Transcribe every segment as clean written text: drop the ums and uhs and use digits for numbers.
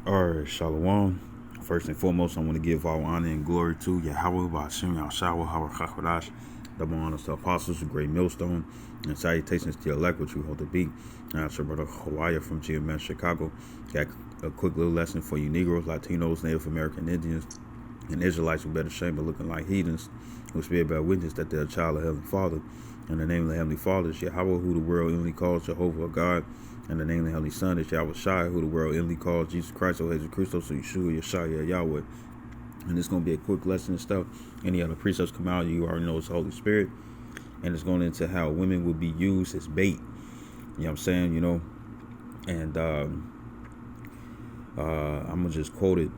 Alright, Shalom. First and foremost, I want to give all honor and glory to Yahweh, Ba'ashem, Yahshua, HaRachakadash, double honors to apostles, a great millstone, and salutations to the elect, which we hold to be. And that's your brother Hawaii from GMS Chicago. Got a quick little lesson for you Negroes, Latinos, Native American Indians, and Israelites who better shame but looking like heathens, who spirit bear witness that they're a child of Heavenly Father. And the name of the Heavenly Father is Yahweh, who the world inly calls Jehovah God. And the name of the Heavenly Son is Yahweh Shai, who the world inly calls Jesus Christ, or Jesus Christos, so Yeshua, Yeshua, Yahweh. And it's going to be a quick lesson and stuff. Any other precepts come out, you already know it's the Holy Spirit. And it's going into how women will be used as bait. You know what I'm saying? You know? And I'm going to just quote it.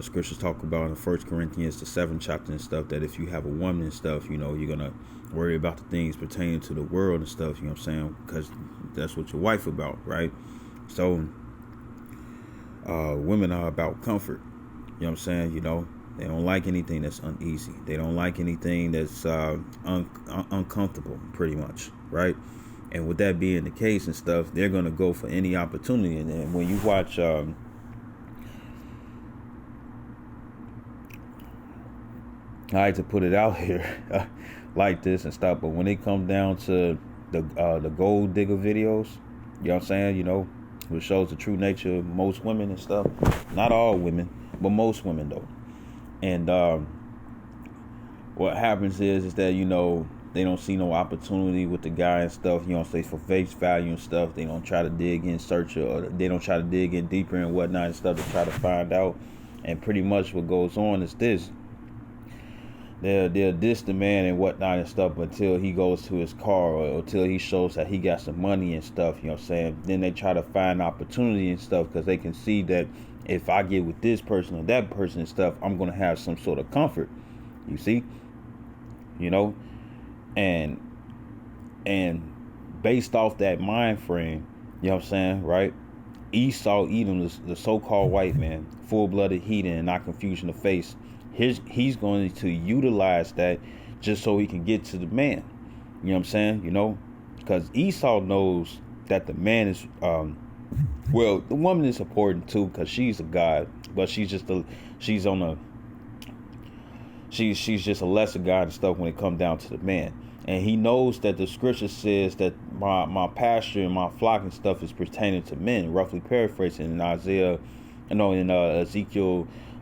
Scriptures talk about in 1 Corinthians, the 7th chapter and stuff, that if you have a woman and stuff, you know, you're going to worry about the things pertaining to the world and stuff, you know what I'm saying? Because that's what your wife about, right? So, women are about comfort. You know what I'm saying? You know, they don't like anything that's uneasy. They don't like anything that's uncomfortable, pretty much, right? And with that being the case and stuff, they're going to go for any opportunity. And then when you watch... I like to put it out here like this and stuff, but when it comes down to the gold digger videos, you know what I'm saying, you know, which shows the true nature of most women and stuff. Not all women, but most women though. And what happens is that, you know, they don't see no opportunity with the guy and stuff, you know, say for face value and stuff. They don't try to dig in, search, or they don't try to dig in deeper and whatnot and stuff to try to find out. And pretty much what goes on is this. They'll diss the man and whatnot and stuff until he goes to his car or until he shows that he got some money and stuff, you know what I'm saying? Then they try to find opportunity and stuff because they can see that if I get with this person or that person and stuff, I'm going to have some sort of comfort, you see? You know? And based off that mind frame, you know what I'm saying, right? Esau, Edom, the so-called white man, full-blooded heathen and not confusion of face, he's going to utilize that just so he can get to the man. You know what I'm saying? You know, because Esau knows that the man is, well, the woman is important too because she's a god, but she's just she's just a lesser god and stuff when it comes down to the man. And he knows that the scripture says that my pasture and my flock and stuff is pertaining to men, roughly paraphrasing in Ezekiel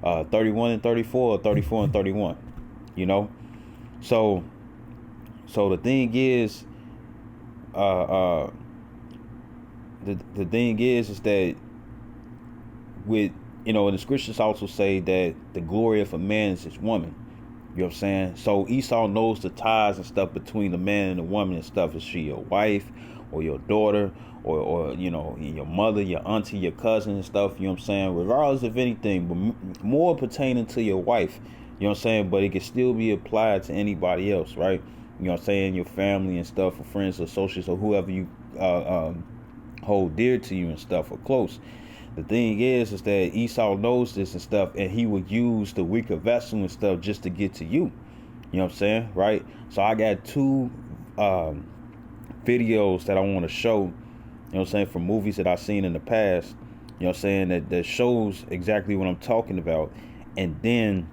31 and 34, or 34 and 31, you know? So the thing is, the thing is that with, you know, and the scriptures also say that the glory of a man is his woman. You know what I'm saying? So Esau knows the ties and stuff between the man and the woman and stuff. Is she your wife or your daughter or you know, your mother, your auntie, your cousin and stuff, you know what I'm saying? Regardless of anything, but more pertaining to your wife, you know what I'm saying? But it can still be applied to anybody else, right? You know what I'm saying? Your family and stuff, or friends, or associates, or whoever you hold dear to you and stuff, or close. The thing is that Esau knows this and stuff, and he would use the weaker vessel and stuff just to get to you. You know what I'm saying? Right? So I got two videos that I want to show, you know what I'm saying, from movies that I've seen in the past, you know what I'm saying, that shows exactly what I'm talking about. And then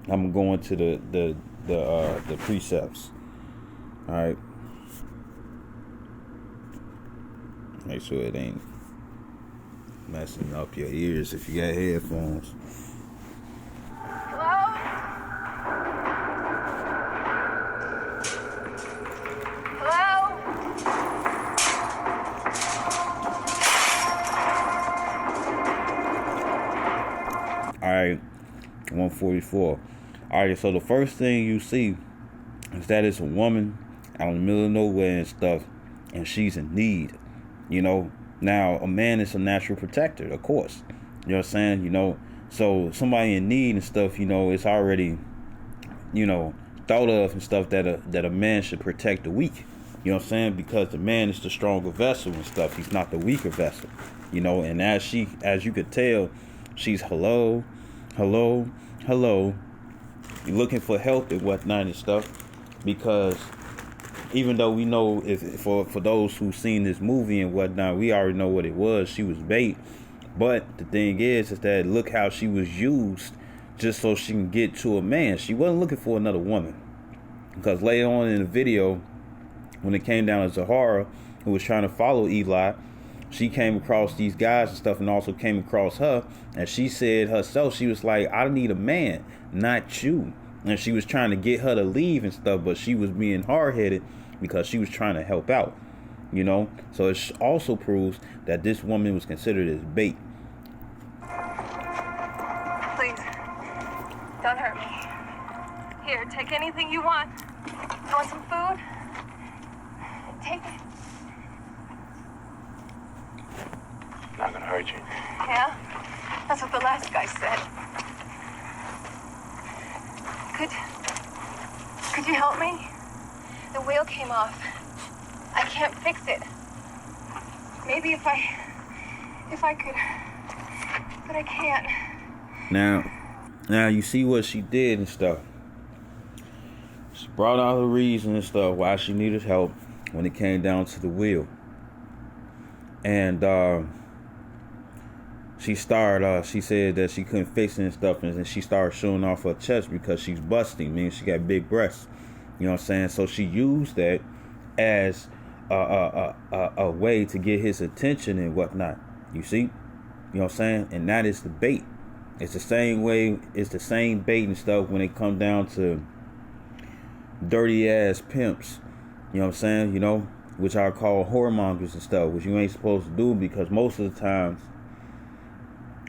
I'm going to the precepts. All right. Make sure it ain't messing up your ears if you got headphones. All right, 144. All right, so the first thing you see is that it's a woman out in the middle of nowhere and stuff, and she's in need, you know. Now, a man is a natural protector, of course. You know what I'm saying? You know, so somebody in need and stuff, you know, it's already, you know, thought of and stuff that a man should protect the weak. You know what I'm saying? Because the man is the stronger vessel and stuff. He's not the weaker vessel, you know. And as you could tell, she's hello, looking for help and whatnot and stuff. Because even though we know, for those who've seen this movie and whatnot, we already know what it was. She was bait. But the thing is that look how she was used just so she can get to a man. She wasn't looking for another woman. Because later on in the video, when it came down to Zahara, who was trying to follow Eli, she came across these guys and stuff, and also came across her. And she said herself, she was like, I need a man, not you. And she was trying to get her to leave and stuff, but she was being hard-headed because she was trying to help out, you know. So it also proves that this woman was considered as bait. Please, don't hurt me. Here, take anything you want. You want some food? Take it. Not gonna hurt you. Yeah? That's what the last guy said. Could you help me? The wheel came off. I can't fix it. Maybe if I could, but I can't. Now you see what she did and stuff. She brought out the reason and stuff why she needed help when it came down to the wheel. And she said that she couldn't fix it and stuff, and she started showing off her chest because she's busting, meaning she got big breasts. You know what I'm saying? So she used that as a way to get his attention and whatnot. You see? You know what I'm saying? And that is the bait. It's the same way, it's the same bait and stuff when it comes down to dirty ass pimps. You know what I'm saying? You know, which I call whoremongers and stuff, which you ain't supposed to do, because most of the times,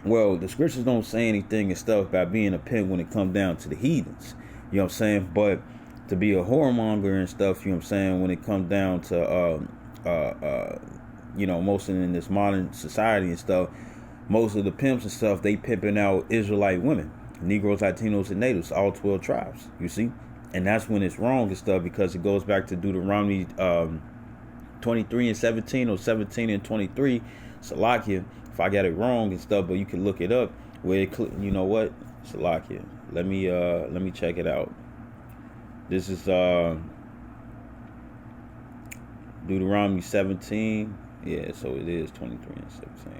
well, the scriptures don't say anything and stuff about being a pimp when it comes down to the heathens. You know what I'm saying? But to be a whoremonger and stuff, you know what I'm saying, when it comes down to you know, most in this modern society and stuff, most of the pimps and stuff, they pimping out Israelite women, Negroes, Latinos, and Natives, all 12 tribes, you see? And that's when it's wrong and stuff, because it goes back to Deuteronomy 23 and 17, or 17 and 23, Salakia, if I got it wrong and stuff, but you can look it up, where it, you know what, Salakia, let me check it out. This is Deuteronomy 17, yeah, so it is 23 and 17.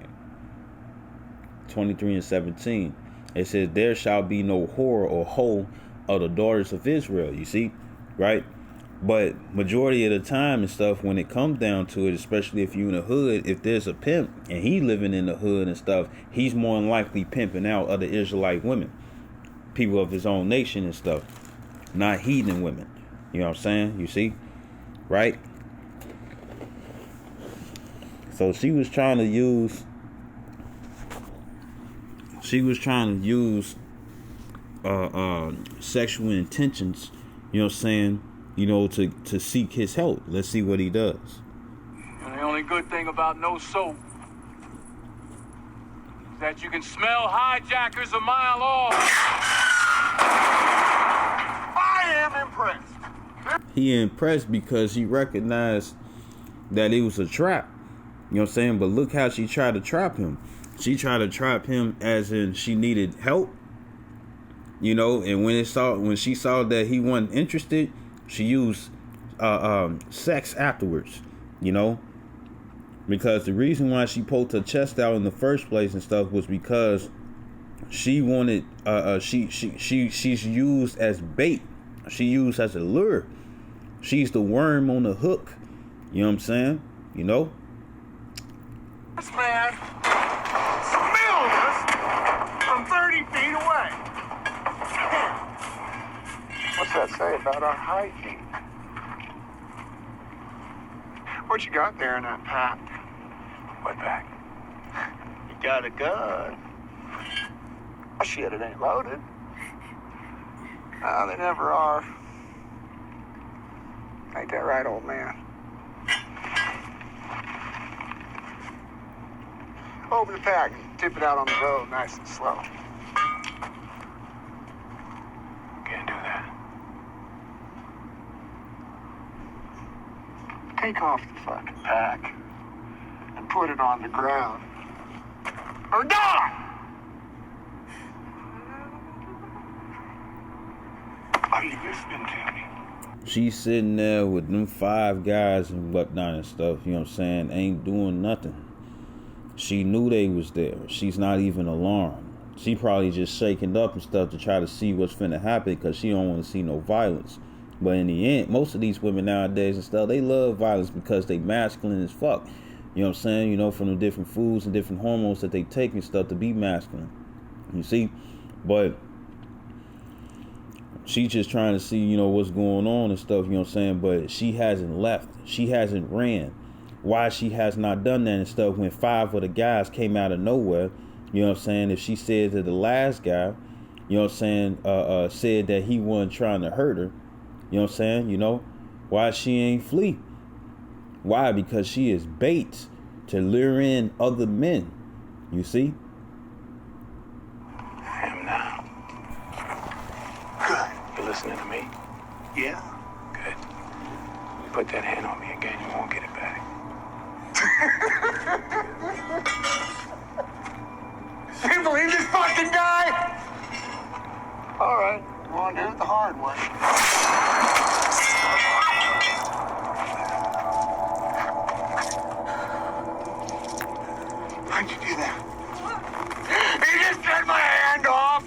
23 and 17. It says, there shall be no whore or hoe of the daughters of Israel. You see, right? But majority of the time and stuff, when it comes down to it, especially if you're in the hood, if there's a pimp and he living in the hood and stuff, he's more than likely pimping out other Israelite women, people of his own nation and stuff, not heathen women. You know what I'm saying? You see, right? So she was trying to use sexual intentions, you know what I'm saying, you know, to seek his help. Let's see what he does. And the only good thing about no soap is that you can smell hijackers a mile off. I am impressed. He impressed because he recognized that it was a trap. You know what I'm saying? But look how she tried to trap him. She tried to trap him as in she needed help. You know, and when she saw that he wasn't interested, she used sex afterwards, you know, because the reason why she poked her chest out in the first place and stuff was because she wanted she's used as bait. She used as a lure. She's the worm on the hook. You know what I'm saying? You know? This man smelled us from 30 feet away. What's that say about our hygiene? What you got there in that pack? What pack? You got a gun. Oh, shit, it ain't loaded. No, they never are. Ain't that right, old man? Open the pack and tip it out on the road nice and slow. Can't do that. Take off the fucking pack and put it on the ground. Or die! Are you listening to me? She's sitting there with them 5 guys and whatnot and stuff, you know what I'm saying, ain't doing nothing. She knew they was there. She's not even alarmed. She probably just shaking up and stuff to try to see what's finna happen because she don't want to see no violence. But in the end, most of these women nowadays and stuff, they love violence because they masculine as fuck. You know what I'm saying? You know, from the different foods and different hormones that they take and stuff to be masculine. You see? But she's just trying to see, you know, what's going on and stuff, you know what I'm saying? But she hasn't left. She hasn't ran. Why she has not done that and stuff when 5 of the guys came out of nowhere, you know what I'm saying? If she said that the last guy, you know what I'm saying, said that he wasn't trying to hurt her, you know what I'm saying? You know, why she ain't flee? Why? Because she is bait to lure in other men, you see? I am now. Good. You listening to me? Yeah. Good. You put that hand on me again, you won't get it back. You believe this fucking guy? All right, you want to do it the hard way. How'd you do that? He just cut my hand off.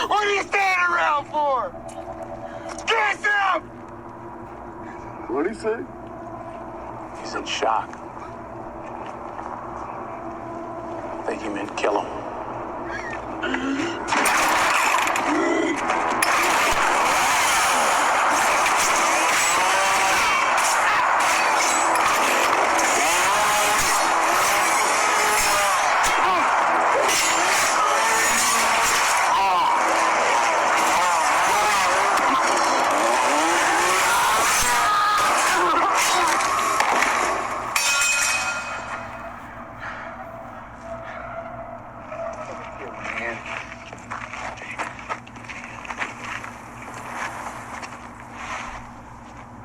What are you standing around for? Kiss him! What'd he say? He's in shock. I think he meant kill him.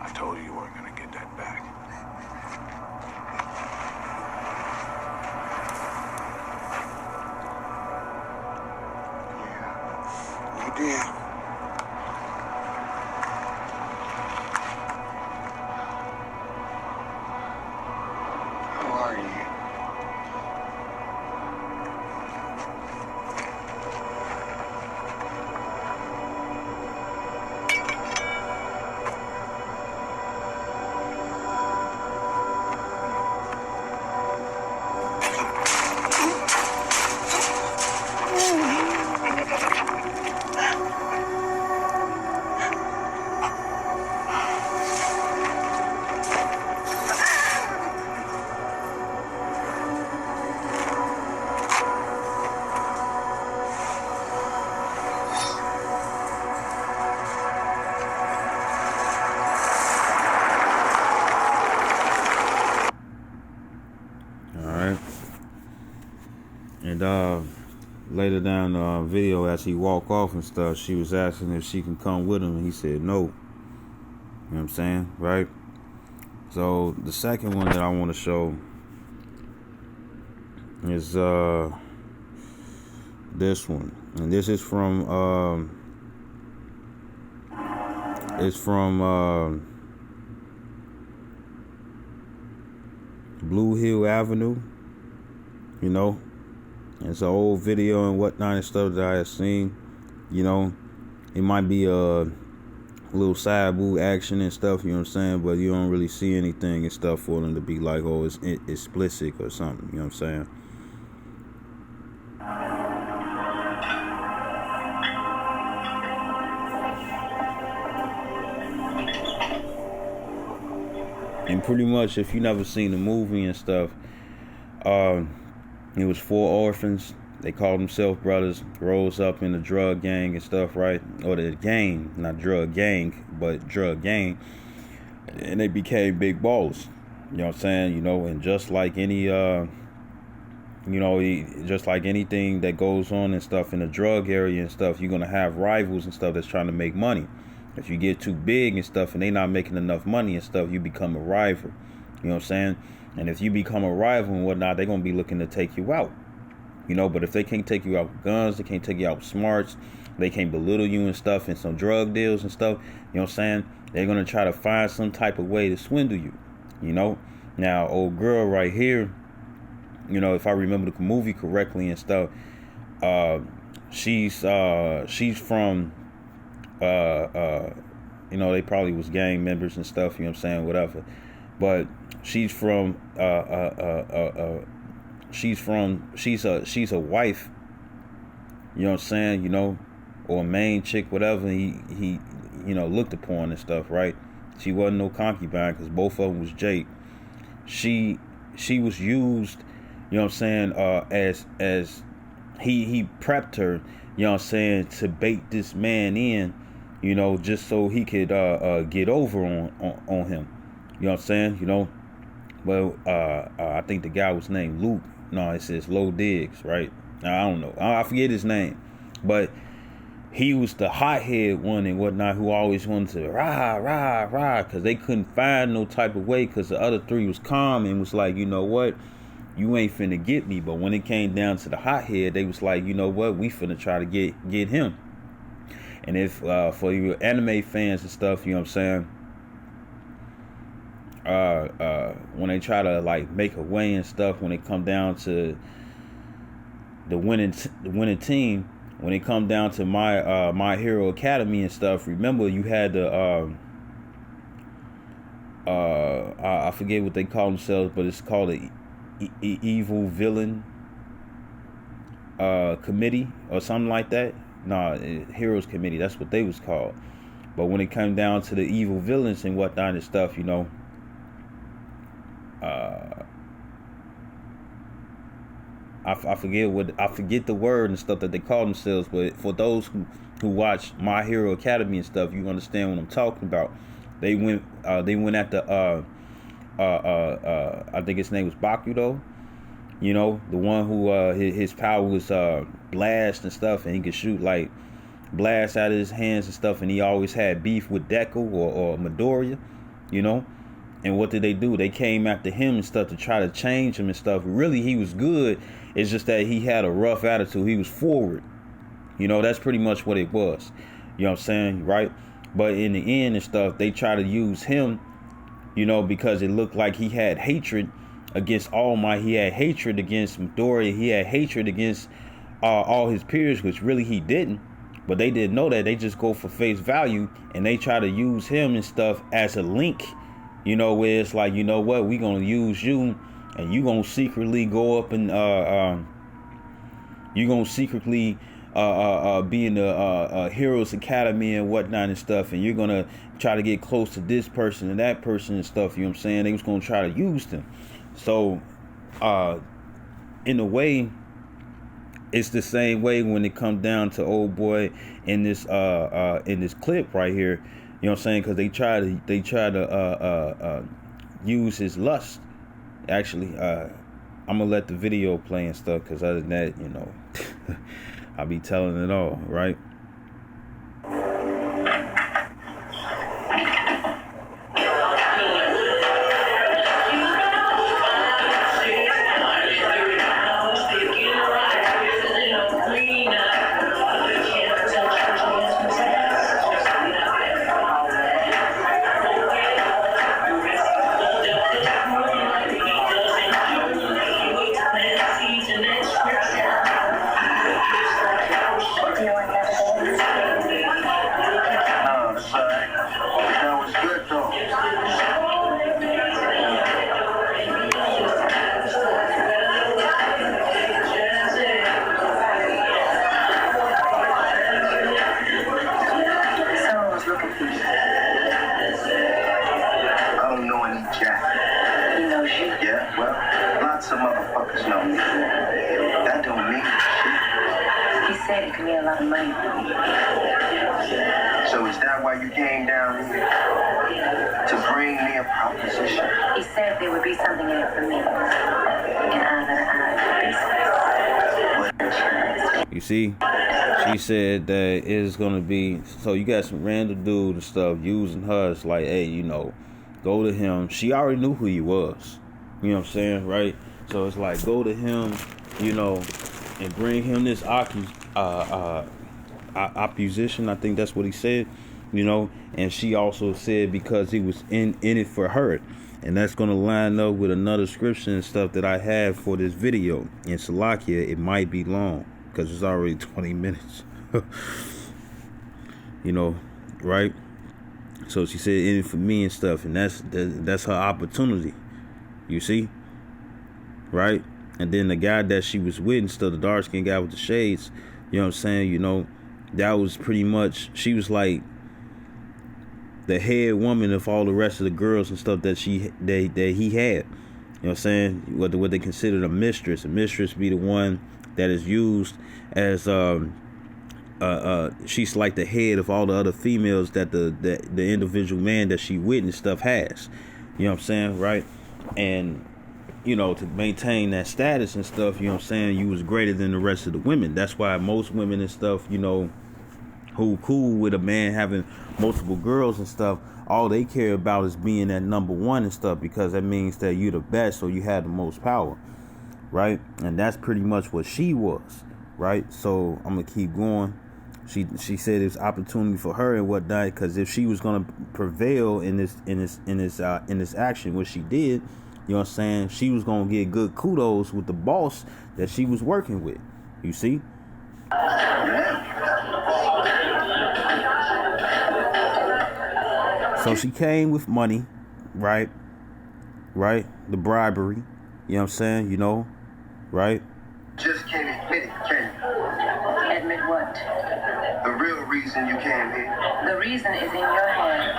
I told you you weren't gonna get that back. Yeah, you did. How are you? And later down the video, as he walked off and stuff, she was asking if she can come with him, and he said no. You know what I'm saying, right? So the second one that I want to show is this one, and this is from Blue Hill Avenue. You know, it's an old video and whatnot and stuff that I have seen. You know, it might be a little side boo action and stuff, you know what I'm saying, but you don't really see anything and stuff for them to be like, oh, it's explicit or something, you know what I'm saying. And pretty much, if you never seen the movie and stuff, it was 4 orphans. They called themselves brothers, rose up in the drug gang and stuff, right? Or the gang, not drug gang, but drug gang. And they became big ballers. You know what I'm saying? You know, and just like any, just like anything that goes on and stuff in the drug area and stuff, you're going to have rivals and stuff that's trying to make money. If you get too big and stuff and they not making enough money and stuff, you become a rival. You know what I'm saying? And if you become a rival and whatnot, they're going to be looking to take you out. You know, but if they can't take you out with guns, they can't take you out with smarts, they can't belittle you and stuff and some drug deals and stuff, you know what I'm saying? They're going to try to find some type of way to swindle you, you know? Now, old girl right here, you know, if I remember the movie correctly and stuff, she's from, you know, they probably was gang members and stuff, you know what I'm saying, whatever. But she's from, she's a wife, you know what I'm saying, you know, or a main chick, whatever he you know, looked upon and stuff, right? She wasn't no concubine because both of them was Jake. She was used, you know what I'm saying, as he prepped her, you know what I'm saying, to bait this man in, you know, just so he could get over on him. You know what I'm saying? You know, well, I think the guy was named Luke. No, it says Low Diggs, right? I don't know. I forget his name, but he was the hothead one and whatnot who always wanted to rah, because they couldn't find no type of way because the other three was calm and was like, you know what? You ain't finna get me. But when it came down to the hothead, they was like, you know what? We finna try to get him. And if for your anime fans and stuff, you know what I'm saying? When they try to like make a way and stuff, when it come down to the winning team, when it come down to My Hero Academy and stuff, remember you had the I forget what they call themselves, but it's called the evil villain committee or something like that. Heroes Committee, that's what they was called. But when it came down to the evil villains and whatnot and stuff, you know, I forget the word and stuff that they call themselves, but for those who watch My Hero Academy and stuff, you understand what I'm talking about. They went after I think his name was Bakudo, you know, the one who his power was blast and stuff, and he could shoot like blast out of his hands and stuff, and he always had beef with Deku or Midoriya, you know. And what did they do? They came after him and stuff to try to change him and stuff. Really, he was good. It's just that he had a rough attitude. He was forward. You know, that's pretty much what it was. You know what I'm saying? Right? But in the end and stuff, they try to use him, you know, because it looked like he had hatred against All Might. He had hatred against Midoriya. He had hatred against all his peers, which really he didn't. But they didn't know that. They just go for face value, and they try to use him and stuff as a link. You know, where it's like, you know what, we gonna use you, and you gonna secretly go up and you gonna secretly be in the Heroes Academy and whatnot and stuff, and you're gonna try to get close to this person and that person and stuff. You know what I'm saying? They was gonna try to use them. So in a way, it's the same way when it comes down to old boy in this clip right here. You know what I'm saying? Because they try to use his lust. Actually, I'm gonna let the video play and stuff, because other than that, you know, I'll be telling it all, right? So is that why you came down here? To bring me a proposition? He said there would be something in it for me. You see, she said that it is gonna be, so you got some random dude and stuff using her. It's like, hey, you know, go to him. She already knew who he was. You know what I'm saying, right? So it's like, go to him, you know, and bring him this opposition. I think that's what he said, you know. And she also said because he was in it for her. And that's going to line up with another scripture and stuff that I have for this video. In Salakia, it might be long because it's already 20 minutes. You know, right? So she said in it for me and stuff. And that's her opportunity. You see? Right? And then the guy that she was with and stuff, the dark-skinned guy with the shades, you know what I'm saying? You know, that was pretty much, she was like the head woman of all the rest of the girls and stuff that he had. You know what I'm saying? What they considered a mistress. A mistress be the one that is used as she's like the head of all the other females that the individual man that she with and stuff has. You know what I'm saying? Right? And you know, to maintain that status and stuff, you know what I'm saying, you was greater than the rest of the women. That's why most women and stuff, you know, who cool with a man having multiple girls and stuff, all they care about is being that number one and stuff, because that means that you're the best or you have the most power, right? And that's pretty much what she was, right? So I'm gonna keep going. She said it's opportunity for her and whatnot, because if she was gonna prevail in this action, what she did, you know what I'm saying, she was gonna get good kudos with the boss that she was working with. You see? So she came with money, right? Right? The bribery. You know what I'm saying? You know, right? Just can't admit it, can you? Admit what? The real reason you came here. The reason is in your head.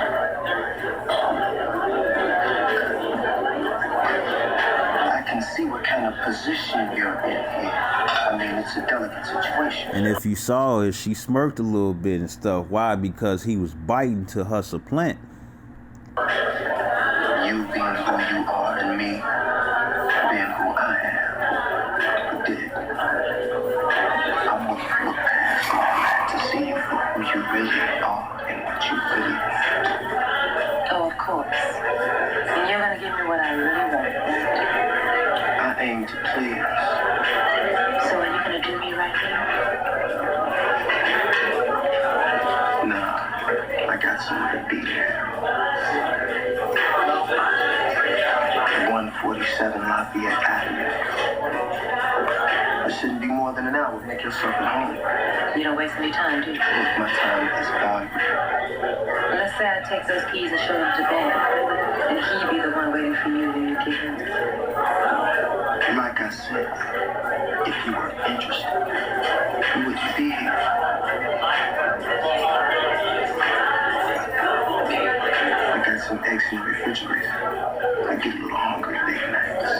I can see what kind of position you're in here. I mean, it's a delicate situation. And if you saw it, she smirked a little bit and stuff. Why? Because he was biting to her supplant. You being who you are and me being who I am. Did. I want to look past all that to see you for who you really are and what you really want. Oh, of course. And you're gonna give me what I really want, right? I aim to please. So are you gonna do me right here? Nah, I got somewhere to be there. 147 Lafayette Avenue. It shouldn't be more than an hour. Make yourself at home. You don't waste any time, do you? If my time is valuable. Let's say I take those keys and show them to Ben, and he be the one waiting for you when you get him. Like I said, if you were interested, would you be here? I got some eggs in the refrigerator. I get a little hungry late nights.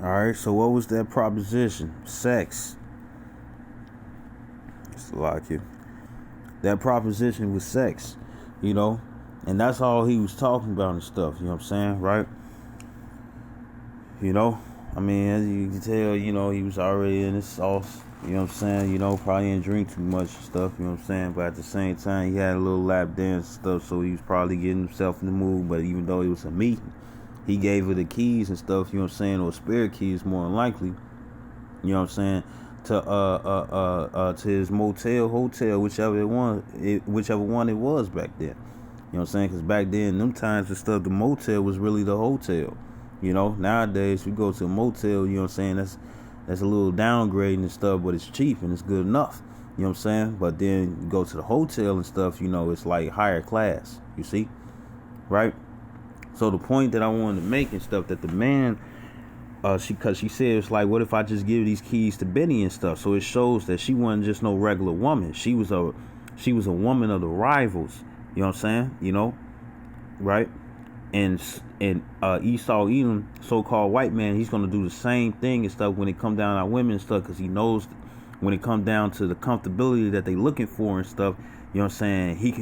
Alright, so what was that proposition? Sex. It's like it. That proposition was sex, you know? And that's all he was talking about and stuff, you know what I'm saying, right? You know? I mean, as you can tell, you know, he was already in his sauce, you know what I'm saying? You know, probably didn't drink too much and stuff, you know what I'm saying? But at the same time, he had a little lap dance and stuff, so he was probably getting himself in the mood. But even though it was a meeting, he gave her the keys and stuff, you know what I'm saying? Or spare keys, more than likely, you know what I'm saying? To his motel, hotel, whichever one it was back then. You know what I'm saying? Because back then, them times and stuff, the motel was really the hotel. You know, nowadays we go to a motel, you know what I'm saying? That's a little downgrading and stuff, but it's cheap and it's good enough. You know what I'm saying? But then you go to the hotel and stuff, you know, it's like higher class. You see? Right? So the point that I wanted to make and stuff, that the man, because she said, it's like, what if I just give these keys to Benny and stuff? So it shows that she wasn't just no regular woman. She was a woman of the rivals. You know what I'm saying? You know, right? And Esau Edom, so-called white man, he's gonna do the same thing and stuff when it come down to our women and stuff, because he knows when it come down to the comfortability that they looking for and stuff. You know what I'm saying? He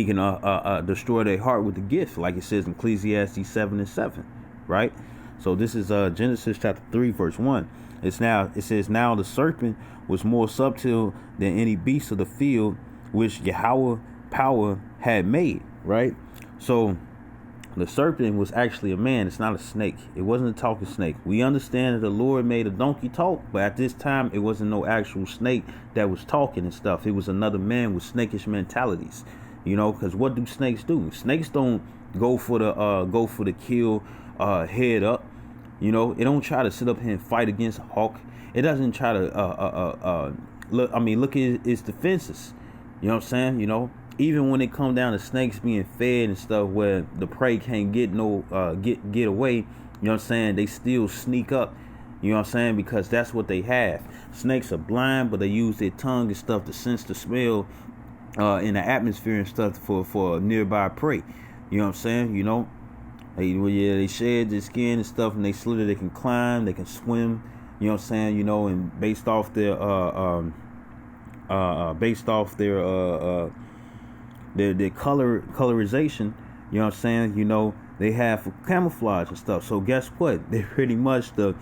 can destroy their heart with the gift, like it says in Ecclesiastes 7:7, right? So this is Genesis chapter 3 verse 1. It says now the serpent was more subtle than any beast of the field which Yahweh power had made, right? So the serpent was actually a man. It's not a snake. It wasn't a talking snake. We understand that the Lord made a donkey talk, but at this time, it wasn't no actual snake that was talking and stuff. It was another man with snakish mentalities, because what do snakes do? Snakes don't go for the kill, head up. It don't try to sit up here and fight against a hawk. It doesn't try to look at its defenses. You know what I'm saying? Even when it come down to snakes being fed and stuff where the prey can't get away, you know what I'm saying, they still sneak up, you know what I'm saying, because that's what they have. Snakes are blind, but they use their tongue and stuff to sense the smell in the atmosphere and stuff for nearby prey. You know what I'm saying? They shed their skin and stuff, and they slither, they can climb, they can swim, you know what I'm saying, and based off their colorization, you know what I'm saying, they have camouflage and stuff. So guess what? They're pretty much the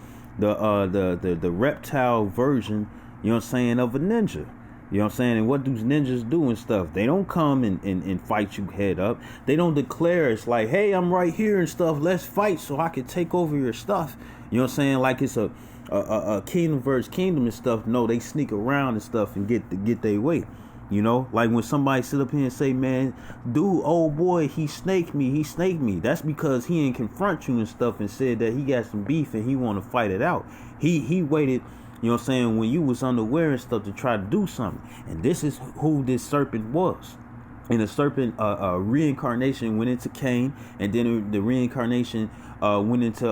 reptile version, you know what I'm saying, of a ninja. You know what I'm saying? And what do ninjas do and stuff? They don't come and fight you head up. They don't declare it's like, hey, I'm right here and stuff, let's fight so I can take over your stuff. You know what I'm saying? Like it's a kingdom versus kingdom and stuff. No, they sneak around and stuff and get their way. Like when somebody sit up here and say, man, dude, old boy, he snaked me. That's because he ain't confront you and stuff and said that he got some beef and he want to fight it out. He waited, you know what I'm saying, when you was unaware and stuff to try to do something. And this is who this serpent was. And the serpent reincarnation went into Cain, and then the reincarnation went into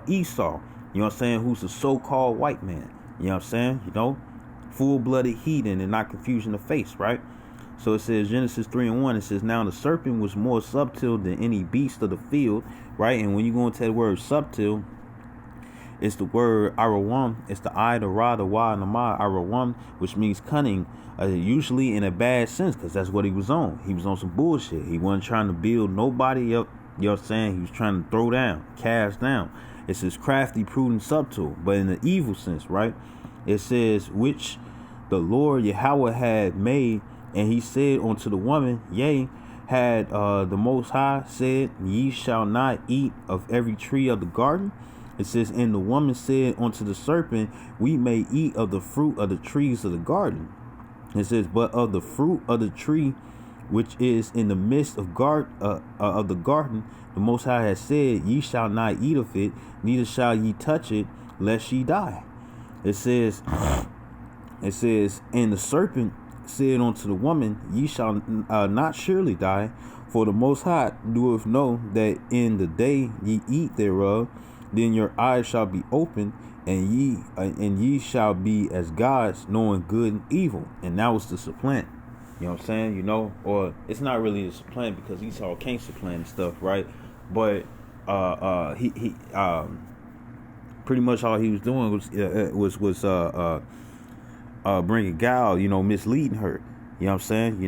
Esau, you know what I'm saying, who's a so-called white man. You know what I'm saying? Full-blooded heathen and not confusion of face, right? So it says Genesis 3:1, it says, now the serpent was more subtle than any beast of the field, right? And when you go into the word subtle, it's the word arawam. It's the I, the ra, the wa, and the ma, arawam, which means cunning, usually in a bad sense, because that's what he was on. He was on some bullshit. He wasn't trying to build nobody up, you know what I'm saying? He was trying to throw down, cast down. It says crafty, prudent, subtle, but in the evil sense, right? It says, which the Lord Yahweh had made, and he said unto the woman, yea, had the Most High said, ye shall not eat of every tree of the garden. It says, and the woman said unto the serpent, we may eat of the fruit of the trees of the garden. It says, but of the fruit of the tree which is in the midst of the garden, the Most High has said, ye shall not eat of it, neither shall ye touch it, lest ye die. It says, and the serpent said unto the woman, ye shall not surely die, for the Most High doeth know that in the day ye eat thereof, then your eyes shall be opened, and ye shall be as gods, knowing good and evil. And that was the supplant. You know what I'm saying? Or it's not really a supplant because Esau can't supplant and stuff, right? But he pretty much all he was doing was bringing guile, misleading her. You know what I'm saying?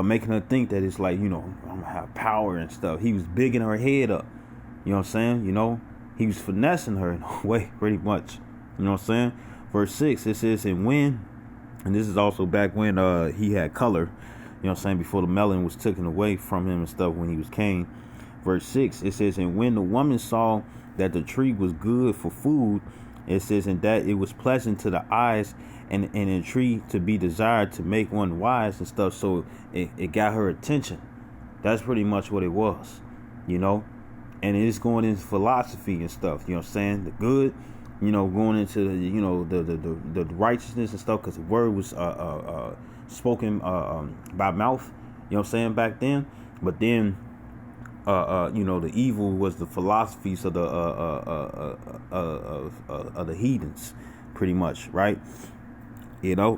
Making her think that it's like, I'm gonna have power and stuff. He was bigging her head up. You know what I'm saying? He was finessing her in a way, pretty much. You know what I'm saying? Verse 6, it says, and this is also back when he had color, you know what I'm saying, before the melanin was taken away from him and stuff when he was Cain. Verse 6, it says, and when the woman saw that the tree was good for food, it says, and that it was pleasant to the eyes, and a tree to be desired to make one wise and stuff, so it got her attention. That's pretty much what it was, and it's going into philosophy and stuff, you know what I'm saying, the good, going into the righteousness and stuff, because the word was spoken by mouth, you know what I'm saying, back then. But then the evil was the philosophies of the heathens, pretty much, right? Because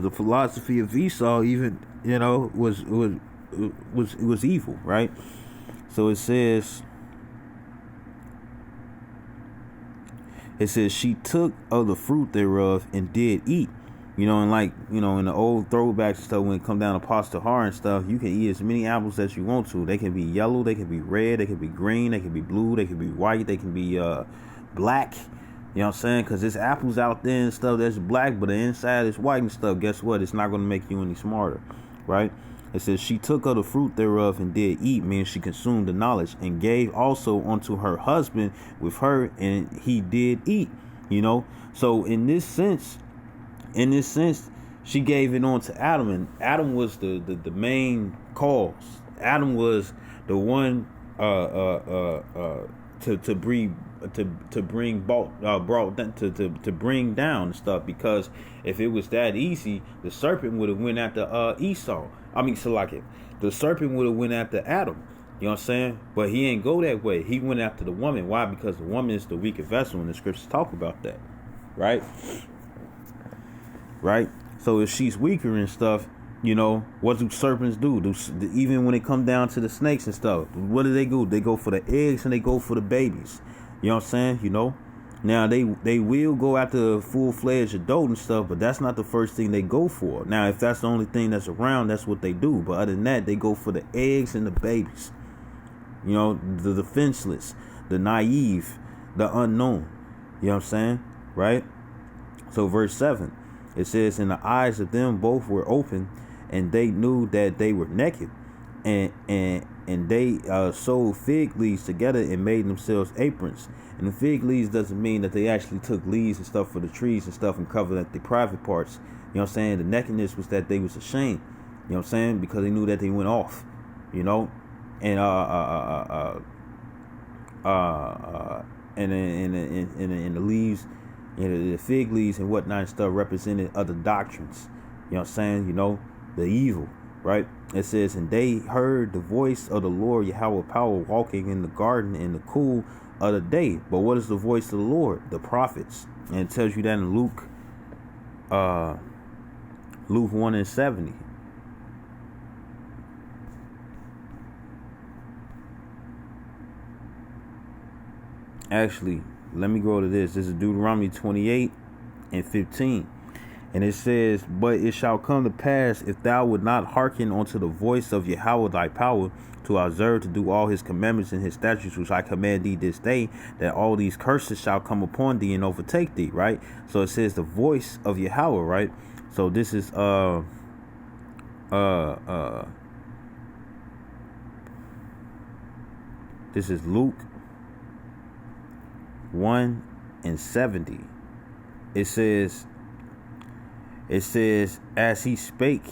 the philosophy of Esau even was evil, right? So it says she took of the fruit thereof and did eat. And like, in the old throwbacks and stuff, when it come down to pastahar and stuff, you can eat as many apples as you want to. They can be yellow, they can be red, they can be green, they can be blue, they can be white, they can be black. You know what I'm saying? Because there's apples out there and stuff that's black, but the inside is white and stuff. Guess what? It's not going to make you any smarter. right? It says, she took of the fruit thereof and did eat, meaning she consumed the knowledge, and gave also unto her husband with her, and he did eat. You know, so in this sense, she gave it on to Adam, and Adam was the main cause. Adam was the one to bring down the stuff, because if it was that easy, the serpent would have went after Esau. The serpent would have went after Adam. You know what I'm saying? But he ain't go that way. He went after the woman. Why? Because the woman is the weaker vessel, and the scriptures talk about that. Right? Right? So if she's weaker and stuff, you know, what do serpents do? Even when it come down to the snakes and stuff, what do? They go for the eggs and they go for the babies. You know what I'm saying? You know? Now, they will go after a full-fledged adult and stuff, but that's not the first thing they go for. Now, if that's the only thing that's around, that's what they do. But other than that, they go for the eggs and the babies. You know, the defenseless, the naive, the unknown. You know what I'm saying? Right? So verse 7, it says, and the eyes of them both were open, and they knew that they were naked. And they sewed fig leaves together and made themselves aprons. And the fig leaves doesn't mean that they actually took leaves and stuff for the trees and stuff and covered up the private parts. You know what I'm saying? The nakedness was that they was ashamed. You know what I'm saying? Because they knew that they went off. You know? And the leaves, the fig leaves and whatnot and stuff represented other doctrines. You know what I'm saying? You know, the evil, right? It says, and they heard the voice of the Lord Yahweh power walking in the garden in the cool of the day. But what is the voice of the Lord? The prophets. And it tells you that in Luke 1:70. Actually, let me go to this. This is Deuteronomy 28:15. And it says, but it shall come to pass, if thou would not hearken unto the voice of Yahweh thy power, to observe to do all his commandments and his statutes which I command thee this day, that all these curses shall come upon thee and overtake thee, right? So it says the voice of Yahweh, right? So this is this is Luke 1:70. It says, as he spake,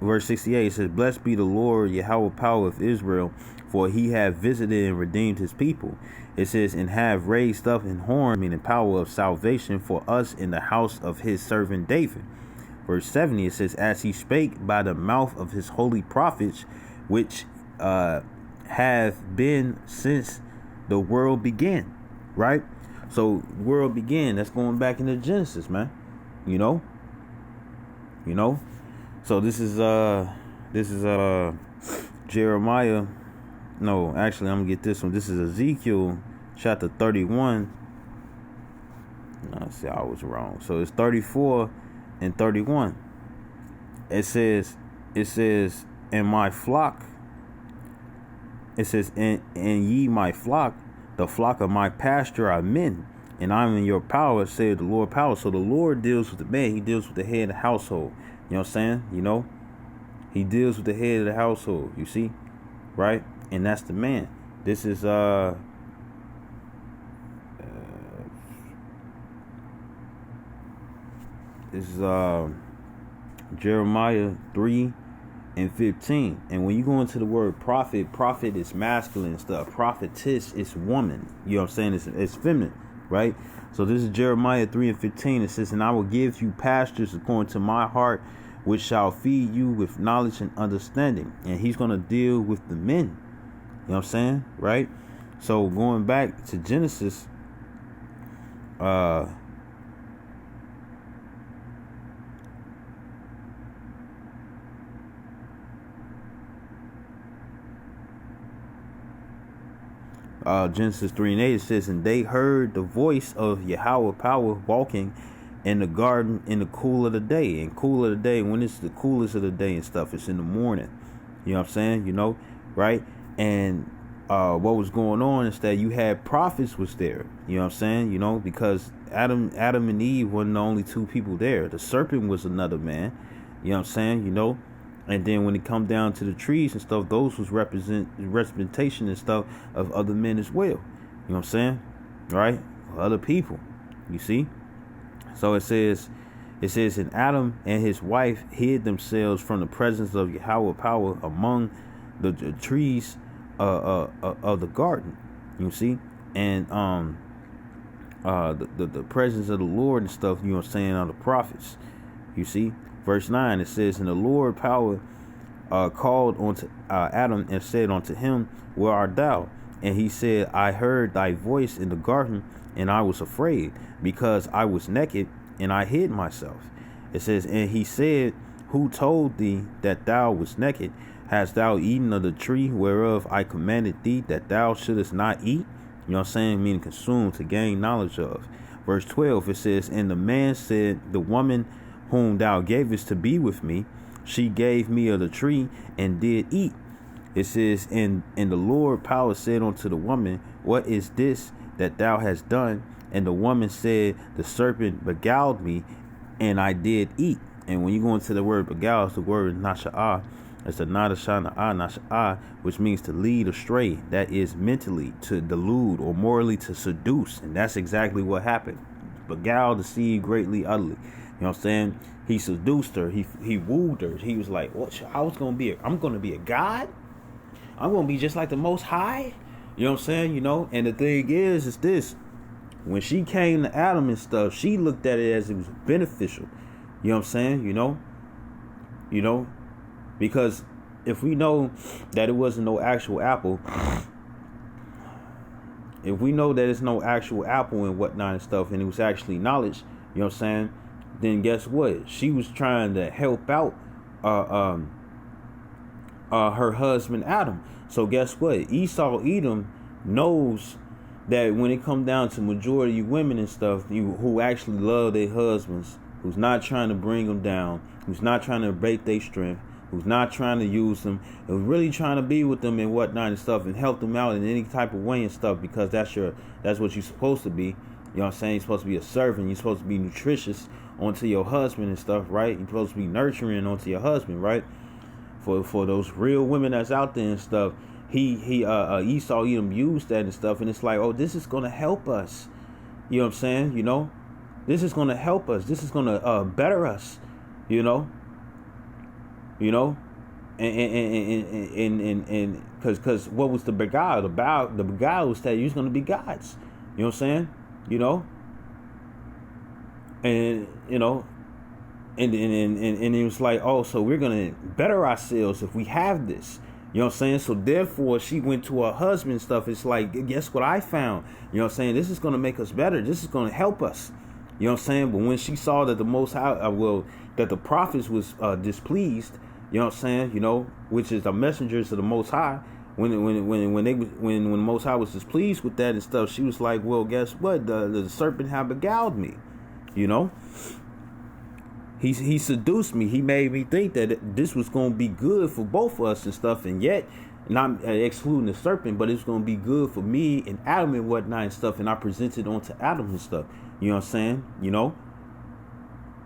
verse 68, it says, blessed be the Lord Yahweh power of Israel, for he hath visited and redeemed his people. It says, and have raised up an horn, meaning power of salvation, for us in the house of his servant David. Verse 70, it says, as he spake by the mouth of his holy prophets, which have been since the world began. Right? So world began, that's going back into Genesis, man. You know? So this is Jeremiah. No, actually I'm gonna get this one. This is Ezekiel chapter 31. No, see, I was wrong. So it's 34 and 31. It says, and my flock. It says, and ye my flock, the flock of my pasture are men, and I'm in your power, said the Lord power. So the Lord deals with the man. He deals with the head of the household. You know what I'm saying? You know? He deals with the head of the household. You see? Right? And that's the man. This is Jeremiah 3:15. And when you go into the word prophet, prophet is masculine stuff. Prophetess is woman. You know what I'm saying? It's feminine, right? So this is Jeremiah 3:15. It says, and I will give you pastures according to my heart, which shall feed you with knowledge and understanding. And he's going to deal with the men. You know what I'm saying? Right? So going back to Genesis, Genesis 3:8, it says, and they heard the voice of Yahweh power walking in the garden in the cool of the day. And cool of the day, when it's the coolest of the day and stuff, it's in the morning. You know what I'm saying? You know, right? And what was going on is that you had prophets was there. You know what I'm saying? You know, because Adam and Eve weren't the only two people there. The serpent was another man. You know what I'm saying? You know, and then when it come down to the trees and stuff, those was representation and stuff of other men as well. You know what I'm saying? Right? Other people. You see? So it says, and Adam and his wife hid themselves from the presence of Yahweh power among the trees of the garden. You see? And the presence of the Lord and stuff, you know what I'm saying, on the prophets. You see? Verse 9, it says, and the Lord power called unto Adam and said unto him, where art thou? And he said, I heard thy voice in the garden, and I was afraid, because I was naked, and I hid myself. It says, and he said, who told thee that thou was naked? Hast thou eaten of the tree whereof I commanded thee that thou shouldest not eat? You know what I'm saying? Meaning consume, to gain knowledge of. Verse 12, it says, and the man said, the woman whom thou gavest to be with me, she gave me of the tree and did eat. It says, and the Lord power said unto the woman, what is this that thou hast done? And the woman said, the serpent beguiled me, and I did eat. And when you go into the word beguile, it's the word nasha'ah. It's the nasha'ah, which means to lead astray. That is mentally, to delude, or morally to seduce. And that's exactly what happened. Beguiled, deceived greatly, utterly. You know what I'm saying? He seduced her. He wooed her. He was like, "What? I'm going to be a god. I'm going to be just like the Most High." You know what I'm saying? You know. And the thing is this: when she came to Adam and stuff, she looked at it as it was beneficial. You know what I'm saying? You know, because if we know that it wasn't no actual apple, if we know that it's no actual apple and whatnot and stuff, and it was actually knowledge, you know what I'm saying? Then guess what? She was trying to help out her husband Adam. So guess what? Esau Edom knows that when it comes down to majority of women and stuff, who actually love their husbands, who's not trying to bring them down, who's not trying to break their strength, who's not trying to use them, who's really trying to be with them and whatnot and stuff, and help them out in any type of way and stuff, because that's what you're supposed to be. You know what I'm saying? You're supposed to be a servant. You're supposed to be nutritious onto your husband and stuff, right? You're supposed to be nurturing onto your husband, right? For those real women that's out there and stuff, Esau Edom used that and stuff, and it's like, oh, this is gonna help us. You know what I'm saying? You know, this is gonna help us. This is gonna better us. You know, and because what was the beguile? The beguile was that you're gonna be gods. You know what I'm saying? You know. And you know, and it was like, oh, so we're gonna better ourselves if we have this. You know what I'm saying? So therefore, she went to her husband and stuff. It's like, guess what I found? You know what I'm saying? This is gonna make us better. This is gonna help us. You know what I'm saying? But when she saw that the Most High, that the prophets was displeased, you know what I'm saying? You know, which is the messengers of the Most High. When the Most High was displeased with that and stuff, she was like, well, guess what? The serpent had beguiled me. You know, he seduced me. He made me think that this was going to be good for both of us and stuff. And yet, not excluding the serpent, but it's going to be good for me and Adam and whatnot and stuff. And I presented onto Adam and stuff. You know what I'm saying? You know.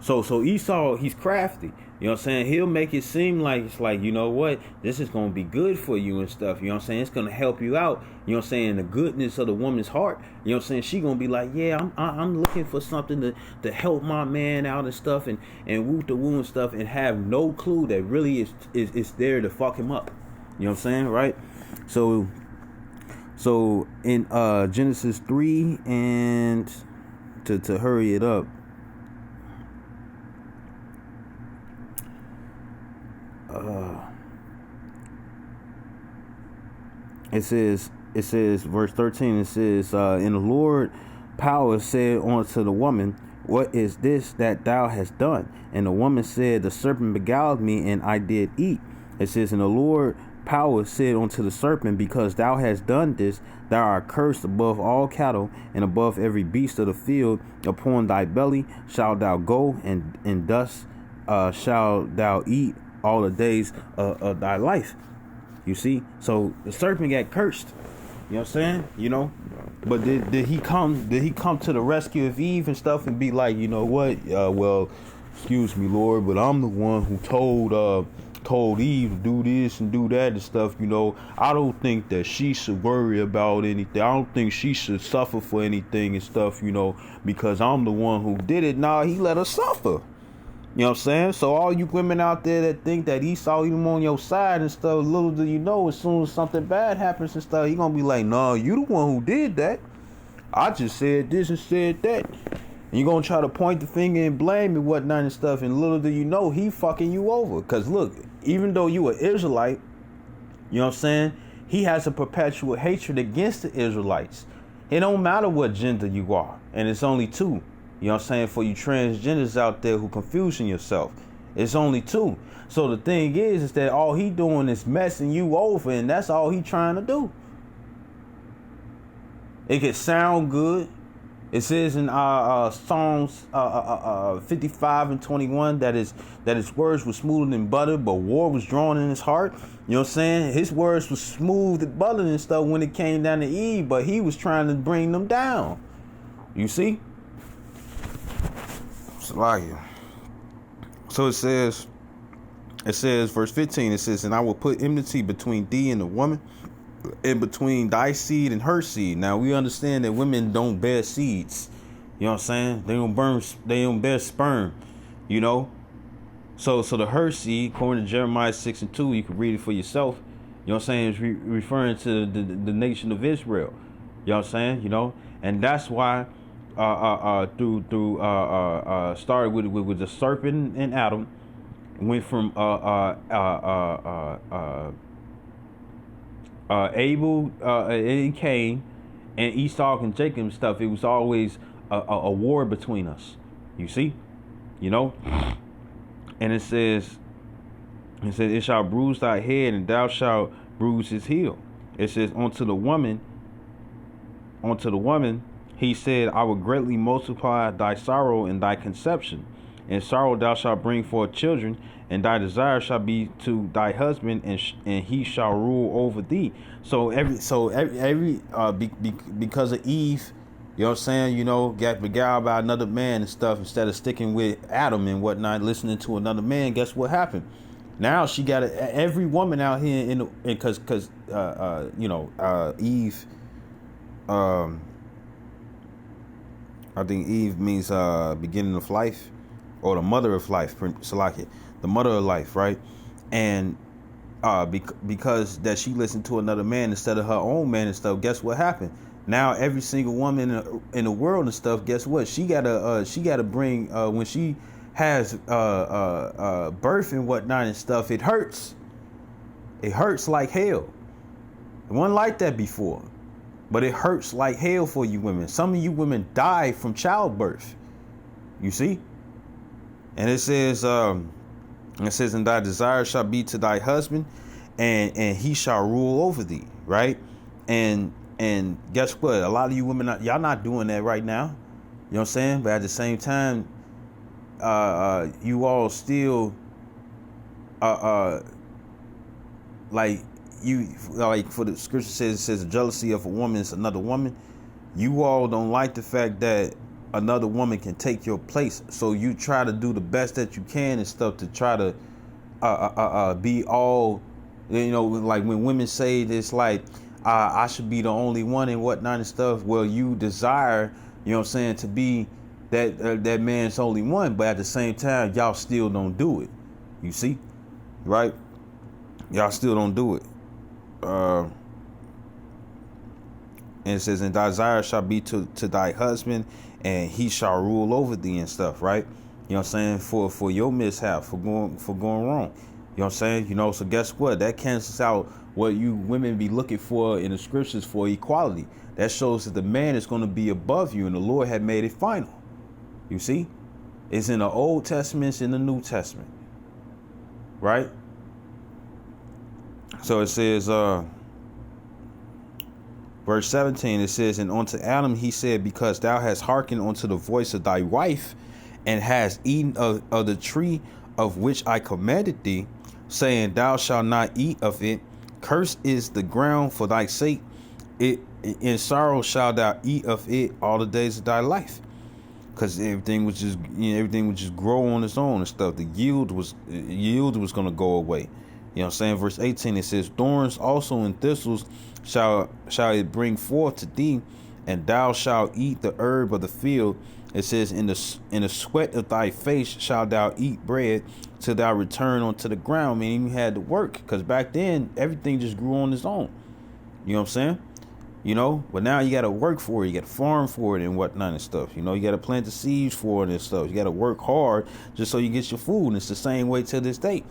So Esau, he's crafty. You know what I'm saying? He'll make it seem like it's like, you know what, this is going to be good for you and stuff. You know what I'm saying? It's going to help you out. You know what I'm saying? The goodness of the woman's heart. You know what I'm saying? She going to be like, yeah, I'm looking for something to help my man out and stuff, and whoop the woo and stuff, and have no clue that really is there to fuck him up. You know what I'm saying? Right? So in Genesis 3, and to hurry it up, it says verse 13, it says, and the Lord power said unto the woman, what is this that thou hast done? And the woman said, the serpent beguiled me, and I did eat. It says, and the Lord power said unto the serpent, because thou hast done this, thou art cursed above all cattle, and above every beast of the field. Upon thy belly shalt thou go, and dust shalt thou eat all the days of thy life. You see, so the serpent got cursed. You know what I'm saying? You know, but did he come to the rescue of Eve and stuff and be like, you know what? Well, excuse me, Lord, but I'm the one who told Eve to do this and do that and stuff. You know, I don't think that she should worry about anything. I don't think she should suffer for anything and stuff. You know, because I'm the one who did it. Nah, he let her suffer. You know what I'm saying? So all you women out there that think that Esau even on your side and stuff, little do you know, as soon as something bad happens and stuff, he gonna be like, nah, you the one who did that. I just said this and said that. And you gonna try to point the finger and blame and whatnot and stuff, and little do you know, he fucking you over. Cause look, even though you an Israelite, you know what I'm saying, he has a perpetual hatred against the Israelites. It don't matter what gender you are, and it's only two. You know what I'm saying? For you transgenders out there who confusing yourself, it's only two. So the thing is that all he doing is messing you over, and that's all he trying to do. It could sound good. It says in Psalms 55 and 21 that his words were smoother than butter, but war was drawn in his heart. You know what I'm saying? His words were smooth and butter and stuff when it came down to Eve, but he was trying to bring them down. You see? So it says, verse 15, it says, and I will put enmity between thee and the woman, and between thy seed and her seed. Now we understand that women don't bear seeds. You know what I'm saying? They don't bear sperm, you know? So the her seed, according to Jeremiah 6 and 2, you can read it for yourself. You know what I'm saying? It's referring to the nation of Israel. You know what I'm saying? You know? And that's why started with the serpent and Adam, went from Abel and Cain and Esau and Jacob and stuff. It was always a war between us. You see, you know, and it says, it shall bruise thy head and thou shalt bruise his heel. It says, unto the woman. He said, I will greatly multiply thy sorrow and thy conception. In sorrow thou shalt bring forth children, and thy desire shall be to thy husband, and he shall rule over thee. So because of Eve, you know what I'm saying, you know, got beguiled by another man and stuff, instead of sticking with Adam and whatnot, listening to another man, guess what happened? Now she got every woman out here because Eve, I think Eve means beginning of life, or the mother of life, Salakia, the mother of life, right? And because that she listened to another man instead of her own man and stuff, guess what happened? Now every single woman in the world and stuff, guess what? She gotta bring when she has birth and whatnot and stuff. It hurts. It hurts like hell. It wasn't like that before. But it hurts like hell for you women. Some of you women die from childbirth. You see? And it says, and thy desire shall be to thy husband, and he shall rule over thee, right? And guess what? A lot of you women, y'all not doing that right now. You know what I'm saying? But at the same time, you all still, for the scripture says the jealousy of a woman is another woman. You all don't like the fact that another woman can take your place, so you try to do the best that you can and stuff to try to be all, you know, like when women say this, like I should be the only one and whatnot and stuff. Well, you desire, you know what I'm saying, to be that man's only one, but at the same time, y'all still don't do it. You see, right? Y'all still don't do it. And it says, and thy desire shall be to thy husband, and he shall rule over thee and stuff, right? You know what I'm saying? For your mishap, for going wrong. You know what I'm saying? You know, so guess what? That cancels out what you women be looking for in the scriptures for equality. That shows that the man is going to be above you, and the Lord had made it final. You see? It's in the Old Testament, it's in the New Testament. Right? So it says, verse 17, it says, and unto Adam he said, because thou hast hearkened unto the voice of thy wife, and hast eaten of the tree of which I commanded thee, saying, thou shalt not eat of it. Cursed is the ground for thy sake. it in sorrow shalt thou eat of it all the days of thy life. Because everything was just, everything would just grow on its own and stuff. The yield was going to go away. You know what I'm saying? Verse 18, it says, thorns also and thistles shall it bring forth to thee, and thou shalt eat the herb of the field. It says, in the sweat of thy face shalt thou eat bread till thou return onto the ground. Meaning you had to work, because back then everything just grew on its own. You know what I'm saying? You know, but now you got to work for it. You got to farm for it and whatnot and stuff. You know, you got to plant the seeds for it and stuff. You got to work hard just so you get your food. And it's the same way to this day.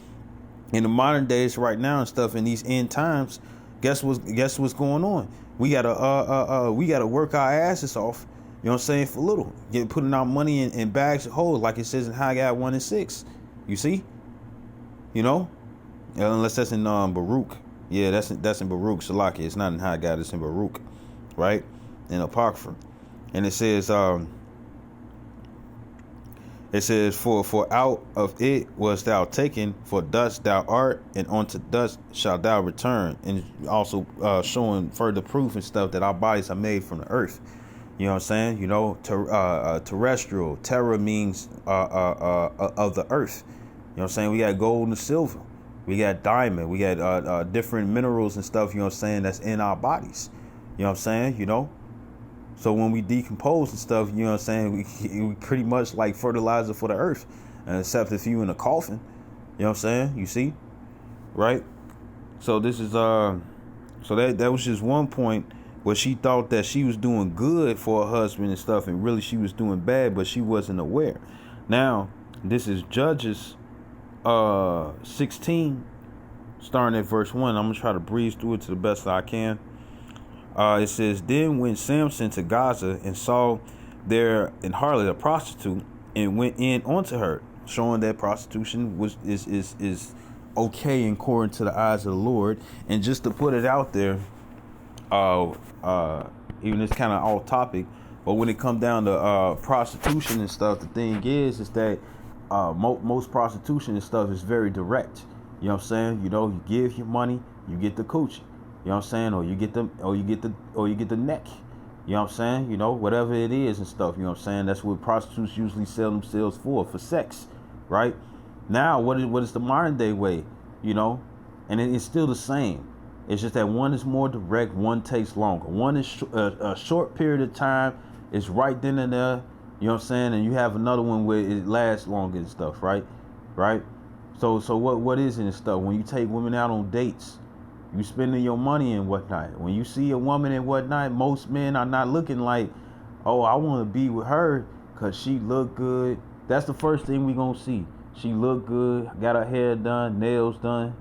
In the modern days right now and stuff, in these end times, guess what's going on? We got to work our asses off. You know what I'm saying? For little. Putting our money in bags of holes, like it says in Haggai 1:6. You see? You know? Unless that's in Baruch. Yeah, that's in Baruch, Salaki. It's not in Haggai, it's in Baruch, right? In Apocrypha. And it says, for out of it was thou taken, for dust thou art, and unto dust shalt thou return. And also showing further proof and stuff that our bodies are made from the earth. You know what I'm saying? You know, terrestrial. Terra means of the earth. You know what I'm saying? We got gold and silver. We got diamond. We got different minerals and stuff, you know what I'm saying, that's in our bodies. You know what I'm saying? You know? So when we decompose and stuff, you know what I'm saying, we pretty much like fertilizer for the earth. And except if you in a coffin. You know what I'm saying? You see? Right? So this is so that was just one point where she thought that she was doing good for her husband and stuff, and really she was doing bad, but she wasn't aware. Now, this is Judges 16, starting at verse 1. I'm gonna try to breeze through it to the best I can. It says, then went Samson to Gaza and saw there an harlot, a prostitute, and went in onto her, showing that prostitution is okay according to the eyes of the Lord. And just to put it out there, even it's kind of off topic, but when it comes down to prostitution and stuff, the thing is that most prostitution and stuff is very direct. You know what I'm saying? You know, you give your money, you get the coochie. You know what I'm saying? Or you get the neck. You know what I'm saying? You know, whatever it is and stuff. You know what I'm saying? That's what prostitutes usually sell themselves for sex, right? Now, what is the modern day way? You know, and it's still the same. It's just that one is more direct, one takes longer. One is a short period of time. It's right then and there. You know what I'm saying? And you have another one where it lasts longer and stuff, right? Right? So what is it and stuff? When you take women out on dates, you spending your money and whatnot. When you see a woman and whatnot, most men are not looking like, oh, I want to be with her because she look good. That's the first thing we gonna see. She look good, got her hair done, nails done,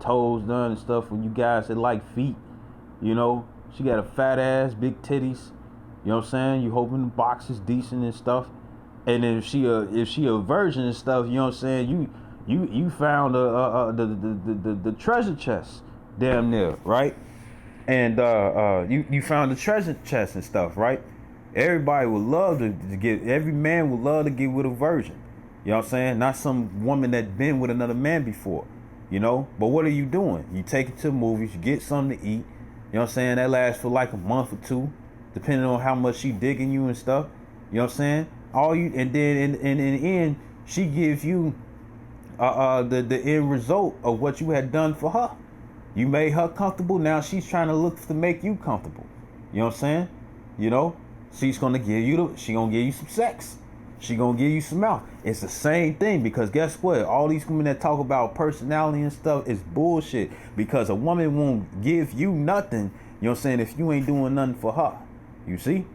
toes done and stuff. When you guys that like feet, you know, she got a fat ass, big titties. You know what I'm saying? You hoping the box is decent and stuff. And then if she a virgin and stuff, you know what I'm saying? You found the treasure chest, damn near, right? And you found the treasure chest and stuff, right? Everybody would love to get, every man would love to get with a virgin. You know what I'm saying? Not some woman that been with another man before, you know? But what are you doing? You take it to the movies, you get something to eat. You know what I'm saying? That lasts for like a month or two, depending on how much she digging you and stuff. You know what I'm saying? And then in the end, she gives you the end result of what you had done for her. You made her comfortable. Now she's trying to look to make you comfortable. You know what I'm saying? You know, she's gonna give you some sex. She gonna give you some mouth. It's the same thing, because guess what? All these women that talk about personality and stuff is bullshit, because a woman won't give you nothing, you know what I'm saying, if you ain't doing nothing for her. You see?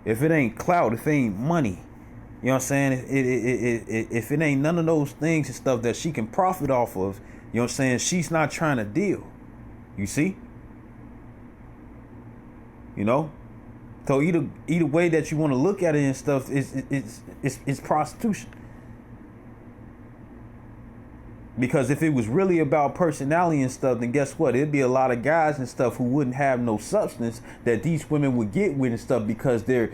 If it ain't clout, if it ain't money, you know what I'm saying? If it ain't none of those things and stuff that she can profit off of, you know what I'm saying, she's not trying to deal. You see? You know? So either way that you want to look at it and stuff, it's prostitution. Because if it was really about personality and stuff, then guess what? It'd be a lot of guys and stuff who wouldn't have no substance that these women would get with and stuff, because their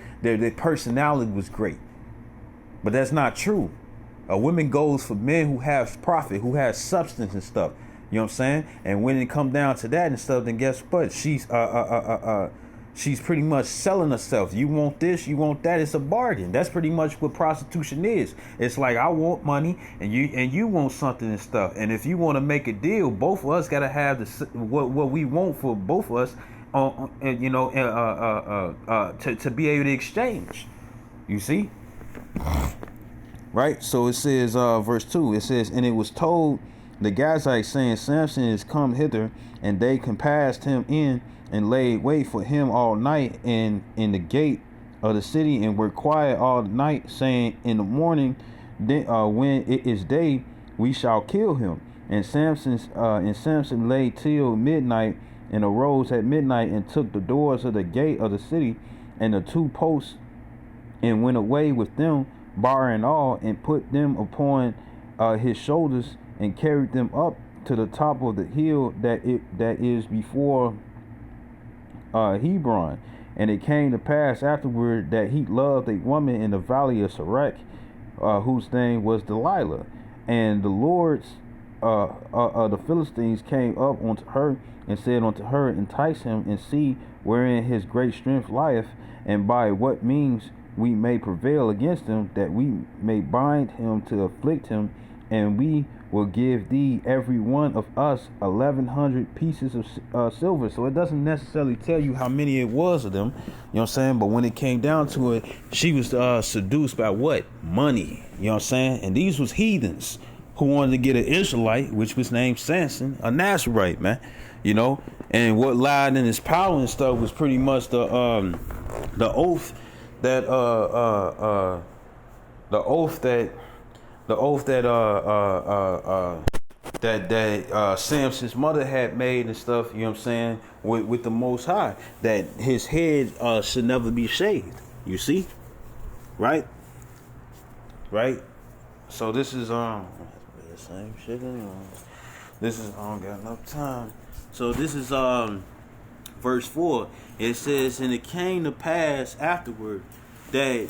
personality was great. But that's not true. A woman goes for men who have profit, who has substance and stuff. You know what I'm saying? And when it come down to that and stuff, then guess what? She's pretty much selling herself. You want this, you want that. It's a bargain. That's pretty much what prostitution is. It's like I want money and you want something and stuff. And if you want to make a deal, both of us gotta have what we want for both of us, to be able to exchange. You see, right? So it says, verse 2. It says, and it was told the Gazites, saying, Samson is come hither, and they compassed him in and laid wait for him all night in the gate of the city, and were quiet all night, saying, in the morning, when it is day, we shall kill him. And Samson lay till midnight, and arose at midnight, and took the doors of the gate of the city, and the 2 posts, and went away with them, bar and all, and put them upon his shoulders, and carried them up to the top of the hill that is before Hebron. And it came to pass afterward that he loved a woman in the valley of Sorek, whose name was Delilah. And the lords the Philistines came up unto her, and said unto her, entice him, and see wherein his great strength lieth, and by what means we may prevail against him, that we may bind him to afflict him, and we will give thee every one of us 1,100 pieces of silver. So it doesn't necessarily tell you how many it was of them, you know what I'm saying? But when it came down to it, she was seduced by what? Money, you know what I'm saying? And these was heathens who wanted to get an Israelite, which was named Samson, a Nazarite, man, you know? And what lied in his power and stuff was pretty much the oath that Samson's mother had made and stuff, you know what I'm saying, with the Most High, that his head should never be shaved. You see? Right? So this is the same shit anyway. This is, I don't got enough time. So this is verse 4. It says, and it came to pass afterward that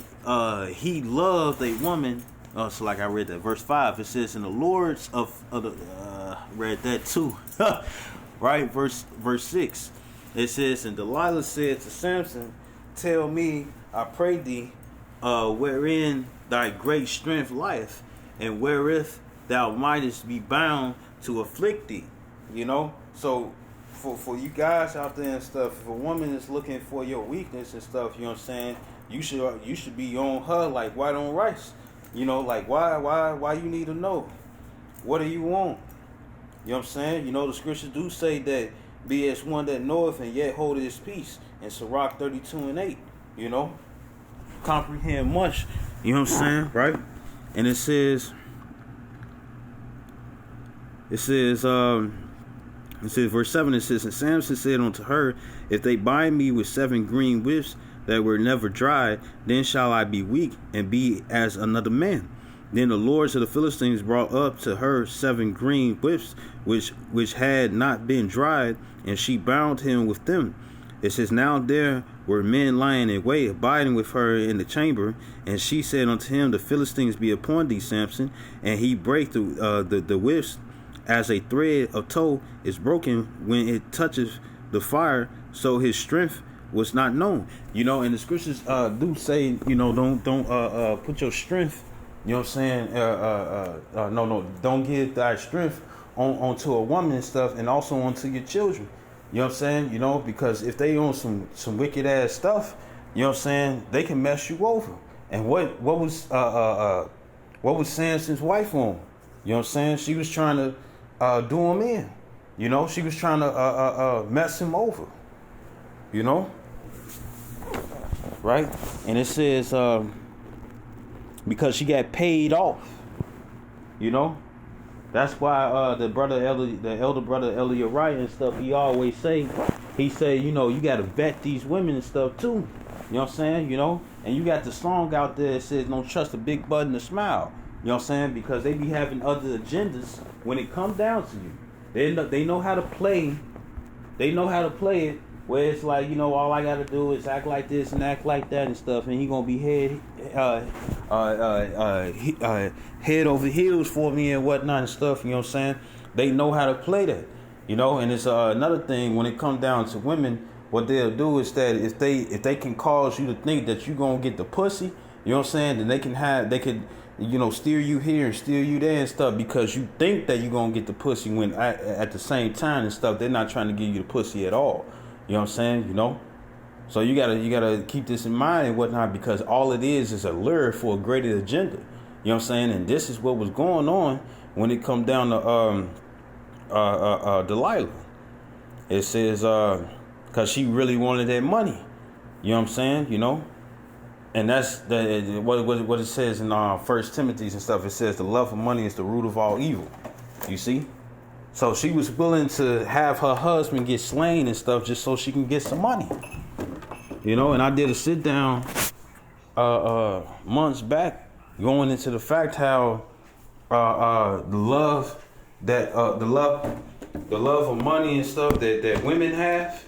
he loved a woman. So like I read that. Verse 5, it says, and the lords of the read that too. Right? Verse 6. It says, and Delilah said to Samson, tell me, I pray thee, wherein thy great strength lieth, and wherewith thou mightest be bound to afflict thee. You know? So for you guys out there and stuff, if a woman is looking for your weakness and stuff, you know what I'm saying, you should be on her like white on rice. You know, like why you need to know? What do you want? You know what I'm saying? You know, the scriptures do say that be as one that knoweth and yet holdeth his peace in Sirach 32:8. You know? Comprehend much. You know what I'm saying? Right? And it says verse 7, it says, and Samson said unto her, if they bind me with 7 green whips that were never dried, then shall I be weak and be as another man. Then the lords of the Philistines brought up to her 7 green whips which had not been dried, and she bound him with them. It says, now there were men lying in wait, abiding with her in the chamber, and she said unto him, the Philistines be upon thee, Samson. And he brake the whips, as a thread of tow is broken when it touches the fire, so his strength was not known. You know, and the scriptures do say, you know, don't put your strength, you know what I'm saying, don't give thy strength onto a woman and stuff, and also onto your children. You know what I'm saying? You know, because if they own some wicked ass stuff, you know what I'm saying, they can mess you over. And what was Samson's wife on? You know what I'm saying? She was trying to do him in. You know, she was trying to mess him over. You know? Right? And it says because she got paid off. You know? That's why the elder brother Eliariah and stuff, he always say, you know, you got to vet these women and stuff too. You know what I'm saying? You know? And you got the song out there that says, don't trust a big butt and a smile. You know what I'm saying? Because they be having other agendas when it comes down to you. They know how to play. They know how to play it where it's like, you know, all I got to do is act like this and act like that and stuff, and he gonna be head over heels for me and whatnot and stuff. You know what I'm saying? They know how to play that, you know. And it's another thing when it comes down to women. What they'll do is that if they can cause you to think that you're gonna get the pussy, you know what I'm saying? Then they could you know, steer you here and steer you there and stuff because you think that you're gonna get the pussy when at the same time and stuff they're not trying to give you the pussy at all. You know what I'm saying? You know. So you gotta keep this in mind and whatnot because all it is a lure for a greater agenda. You know what I'm saying? And this is what was going on when it come down to Delilah. It says because she really wanted that money. You know what I'm saying? You know? And that's what it says in 1 Timothy and stuff. It says the love of money is the root of all evil. You see? So she was willing to have her husband get slain and stuff just so she can get some money. You know, and I did a sit down months back going into the fact how the love of money and stuff that women have,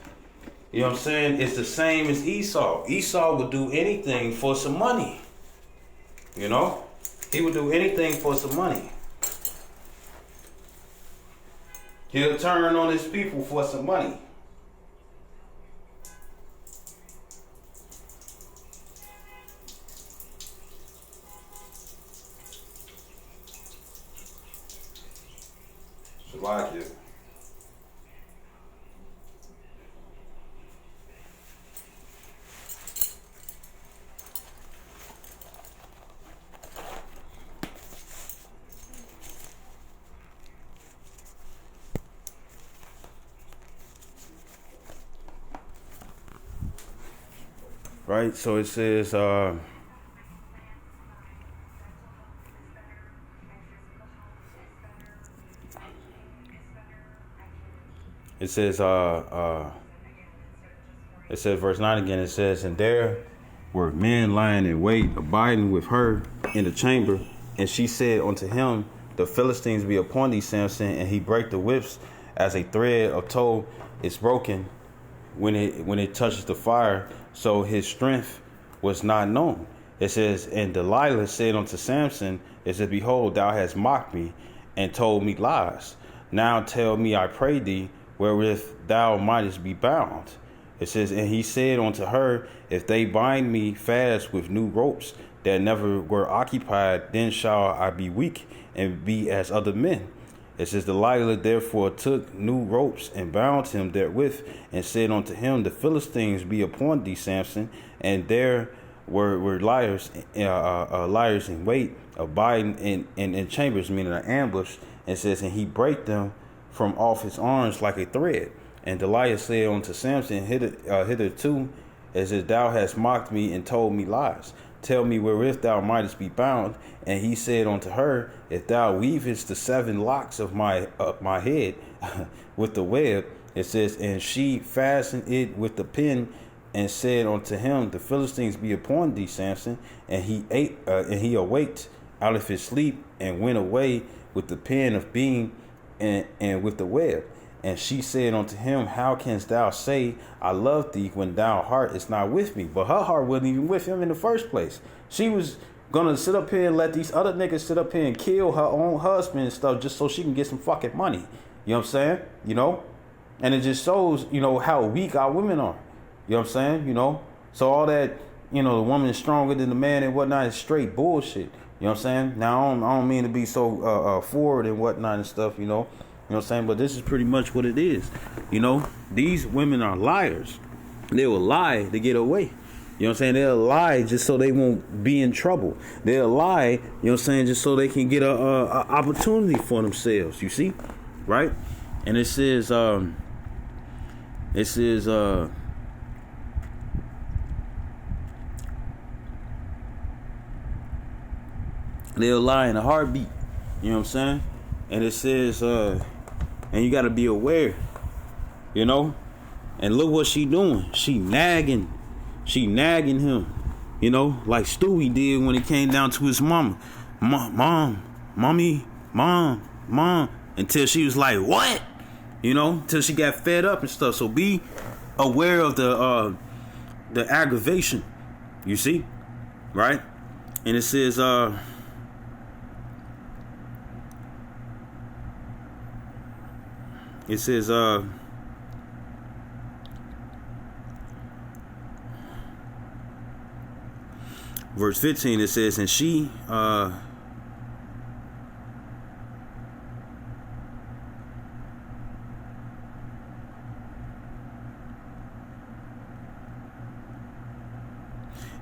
you know what I'm saying, it's the same as Esau. Esau would do anything for some money. You know? He would do anything for some money. He'll turn on his people for some money. Like it. Right, so it says it says verse 9 again, it says, and there were men lying in wait, abiding with her in the chamber, and she said unto him, the Philistines be upon thee, Samson, and he brake the whips as a thread of tow is broken when it touches the fire, so his strength was not known. It says, and Delilah said unto Samson, it said, behold, thou hast mocked me and told me lies. Now tell me, I pray thee, wherewith thou mightest be bound. It says, and he said unto her, if they bind me fast with new ropes that never were occupied, then shall I be weak and be as other men. It says, Delilah therefore took new ropes and bound him therewith, and said unto him, the Philistines be upon thee, Samson. And there were liars in wait, abiding in chambers, meaning an ambush. And it says, and he brake them from off his arms like a thread. And Delilah said unto Samson, hitherto, as if thou hast mocked me and told me lies. Tell me wherewith thou mightest be bound. And he said unto her, if thou weavest the 7 locks of my head with the web. It says, and she fastened it with the pin, and said unto him, the Philistines be upon thee, Samson. And he awaked out of his sleep and went away with the pin of being and with the web. And she said unto him, how canst thou say, I love thee, when thou heart is not with me? But her heart wasn't even with him in the first place. She was gonna sit up here and let these other niggas sit up here and kill her own husband and stuff just so she can get some fucking money. You know what I'm saying? You know? And it just shows, you know, how weak our women are. You know what I'm saying? You know? So all that, you know, the woman is stronger than the man and whatnot is straight bullshit. You know what I'm saying? Now, I don't mean to be so forward and whatnot and stuff, you know? You know what I'm saying? But this is pretty much what it is. You know, these women are liars. They will lie to get away. You know what I'm saying? They'll lie just so they won't be in trouble. They'll lie, you know what I'm saying, just so they can get a opportunity for themselves. You see? Right? And it says, they'll lie in a heartbeat. You know what I'm saying? And it says, and you got to be aware, you know? And look what she doing. She nagging him, you know, like Stewie did when it came down to his mama. Mom, until she was like, what? You know, until she got fed up and stuff. So be aware of the aggravation, you see, right? And it says, it says, verse 15, it says, and she,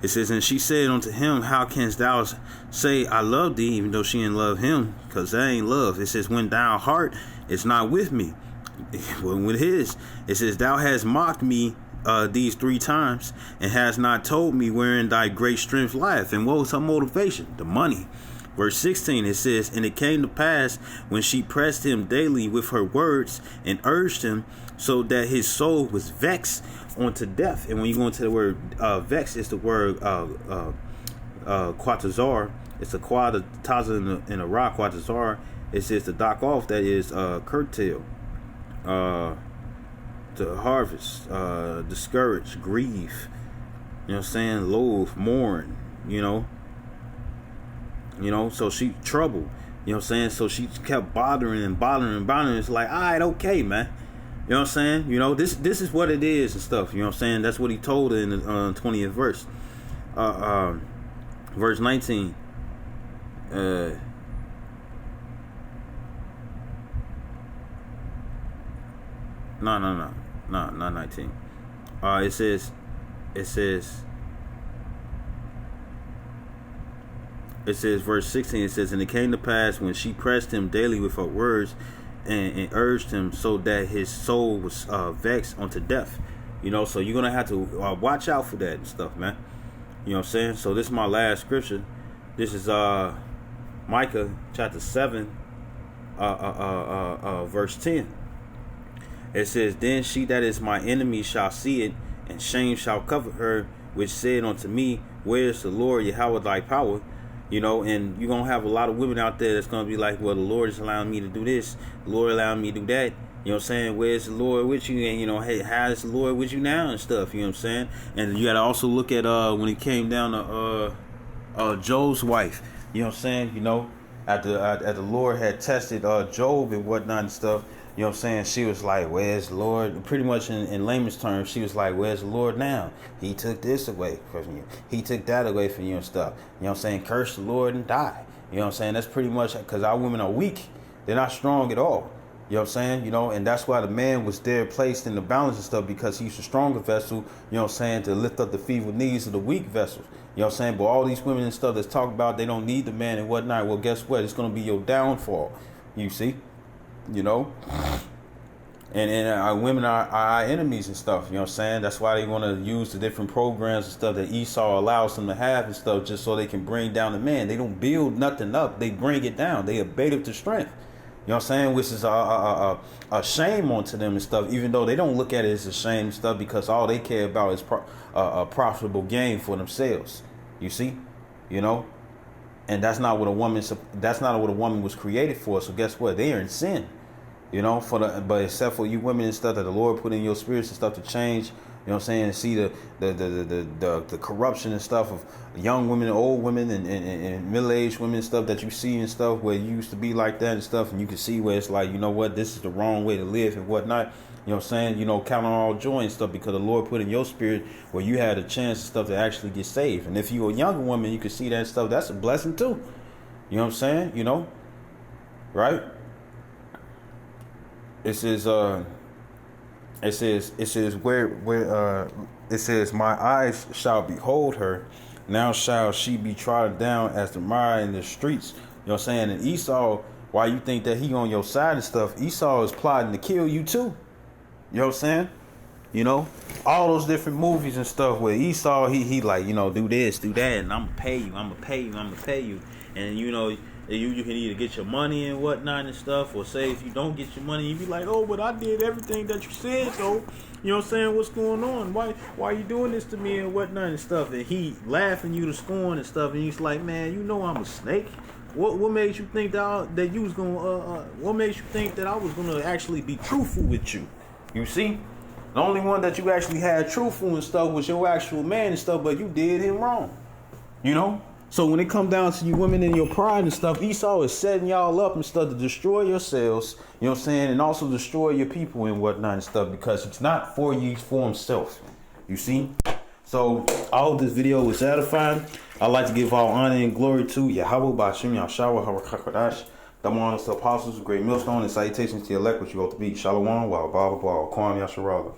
it says, and she said unto him, how canst thou say I love thee, even though she didn't love him? Because that ain't love. It says, when thou heart is not with me, when with his. It says, thou hast mocked me these 3 times, and hast not told me wherein thy great strength lieth. And what was her motivation? The money. Verse 16, it says, and it came to pass when she pressed him daily with her words and urged him, so that his soul was vexed unto death. And when you go into the word vex, it's the word quatazar. It's a quataza in a rock, quatazar. It says to dock off, that is curtail, to harvest, discourage, grieve, you know what I'm saying, loathe, mourn, you know, so she troubled, you know what I'm saying, so she kept bothering. It's like, all right, okay, man. You know what I'm saying? You know, this is what it is and stuff. You know what I'm saying? That's what he told her in the 20th verse. Verse 19. No, not 19. It says, verse 16, it says, and it came to pass when she pressed him daily with her words, and urged him, so that his soul was vexed unto death. You know, so you're going to have to watch out for that and stuff, man. You know what I'm saying? So this is my last scripture. This is Micah chapter 7, verse 10. It says, then she that is my enemy shall see it, and shame shall cover her, which said unto me, where is the Lord Yahweh thy power? You know, and you're going to have a lot of women out there that's going to be like, well, the Lord is allowing me to do this. The Lord allowing me to do that. You know what I'm saying? Where's the Lord with you? And, you know, hey, how is the Lord with you now and stuff? You know what I'm saying? And you got to also look at when it came down to Job's wife. You know what I'm saying? You know, after the Lord had tested Job and whatnot and stuff. You know what I'm saying? She was like, where's the Lord? Pretty much in layman's terms, she was like, where's the Lord now? He took this away from you. He took that away from you and stuff. You know what I'm saying? Curse the Lord and die. You know what I'm saying? That's pretty much because our women are weak. They're not strong at all. You know what I'm saying? You know, and that's why the man was there placed in the balance and stuff, because he's a stronger vessel, you know what I'm saying, to lift up the feeble knees of the weak vessels. You know what I'm saying? But all these women and stuff that's talking about they don't need the man and whatnot, well, guess what? It's going to be your downfall. You see? You know? And our women are our enemies and stuff, you know what I'm saying? That's why they want to use the different programs and stuff that Esau allows them to have and stuff, just so they can bring down the man. They don't build nothing up. They bring it down. They abate it to strength. You know what I'm saying? Which is a shame onto them and stuff, even though they don't look at it as a shame and stuff, because all they care about is a profitable gain for themselves. You see? You know? And that's not what a woman was created for. So guess what? They are in sin. You know, but except for you women and stuff that the Lord put in your spirits and stuff to change, you know what I'm saying, and see the corruption and stuff of young women and old women and middle-aged women and stuff that you see and stuff where you used to be like that and stuff, and you can see where it's like, you know what, this is the wrong way to live and whatnot. You know what I'm saying? You know, count on all joy and stuff, because the Lord put in your spirit where you had a chance and stuff to actually get saved. And if you're a younger woman, you can see that stuff. That's a blessing too. You know what I'm saying? You know, right? It says my eyes shall behold her, now shall she be trodden down as the mire in the streets. You know what I'm saying? And Esau, why you think that he on your side and stuff, Esau is plotting to kill you too. You know what I'm saying? You know, all those different movies and stuff where Esau, he like, you know, do this, do that, and I'm gonna pay you. And you know, you can either get your money and whatnot and stuff, or say if you don't get your money, you be like, oh, but I did everything that you said, so, you know what I'm saying, what's going on? Why you doing this to me and whatnot and stuff? And he laughing you to scorn and stuff, and he's like, man, you know I'm a snake. What made you think that you was gonna what made you think that I was gonna actually be truthful with you? You see? The only one that you actually had truthful and stuff was your actual man and stuff, but you did him wrong. You know? So when it come down to you women and your pride and stuff, Esau is setting y'all up and stuff to destroy yourselves, you know what I'm saying, and also destroy your people and whatnot and stuff, because it's not for you, it's for himself. You see? So I hope this video was edifying. I'd like to give all honor and glory to Yahweh Ba'ashem Yahshua HaRakakodash, the honest apostles, great millstone, and salutations to your elect, which you ought to be. Shalom, wa blah blah blah, Kwam Yasharala.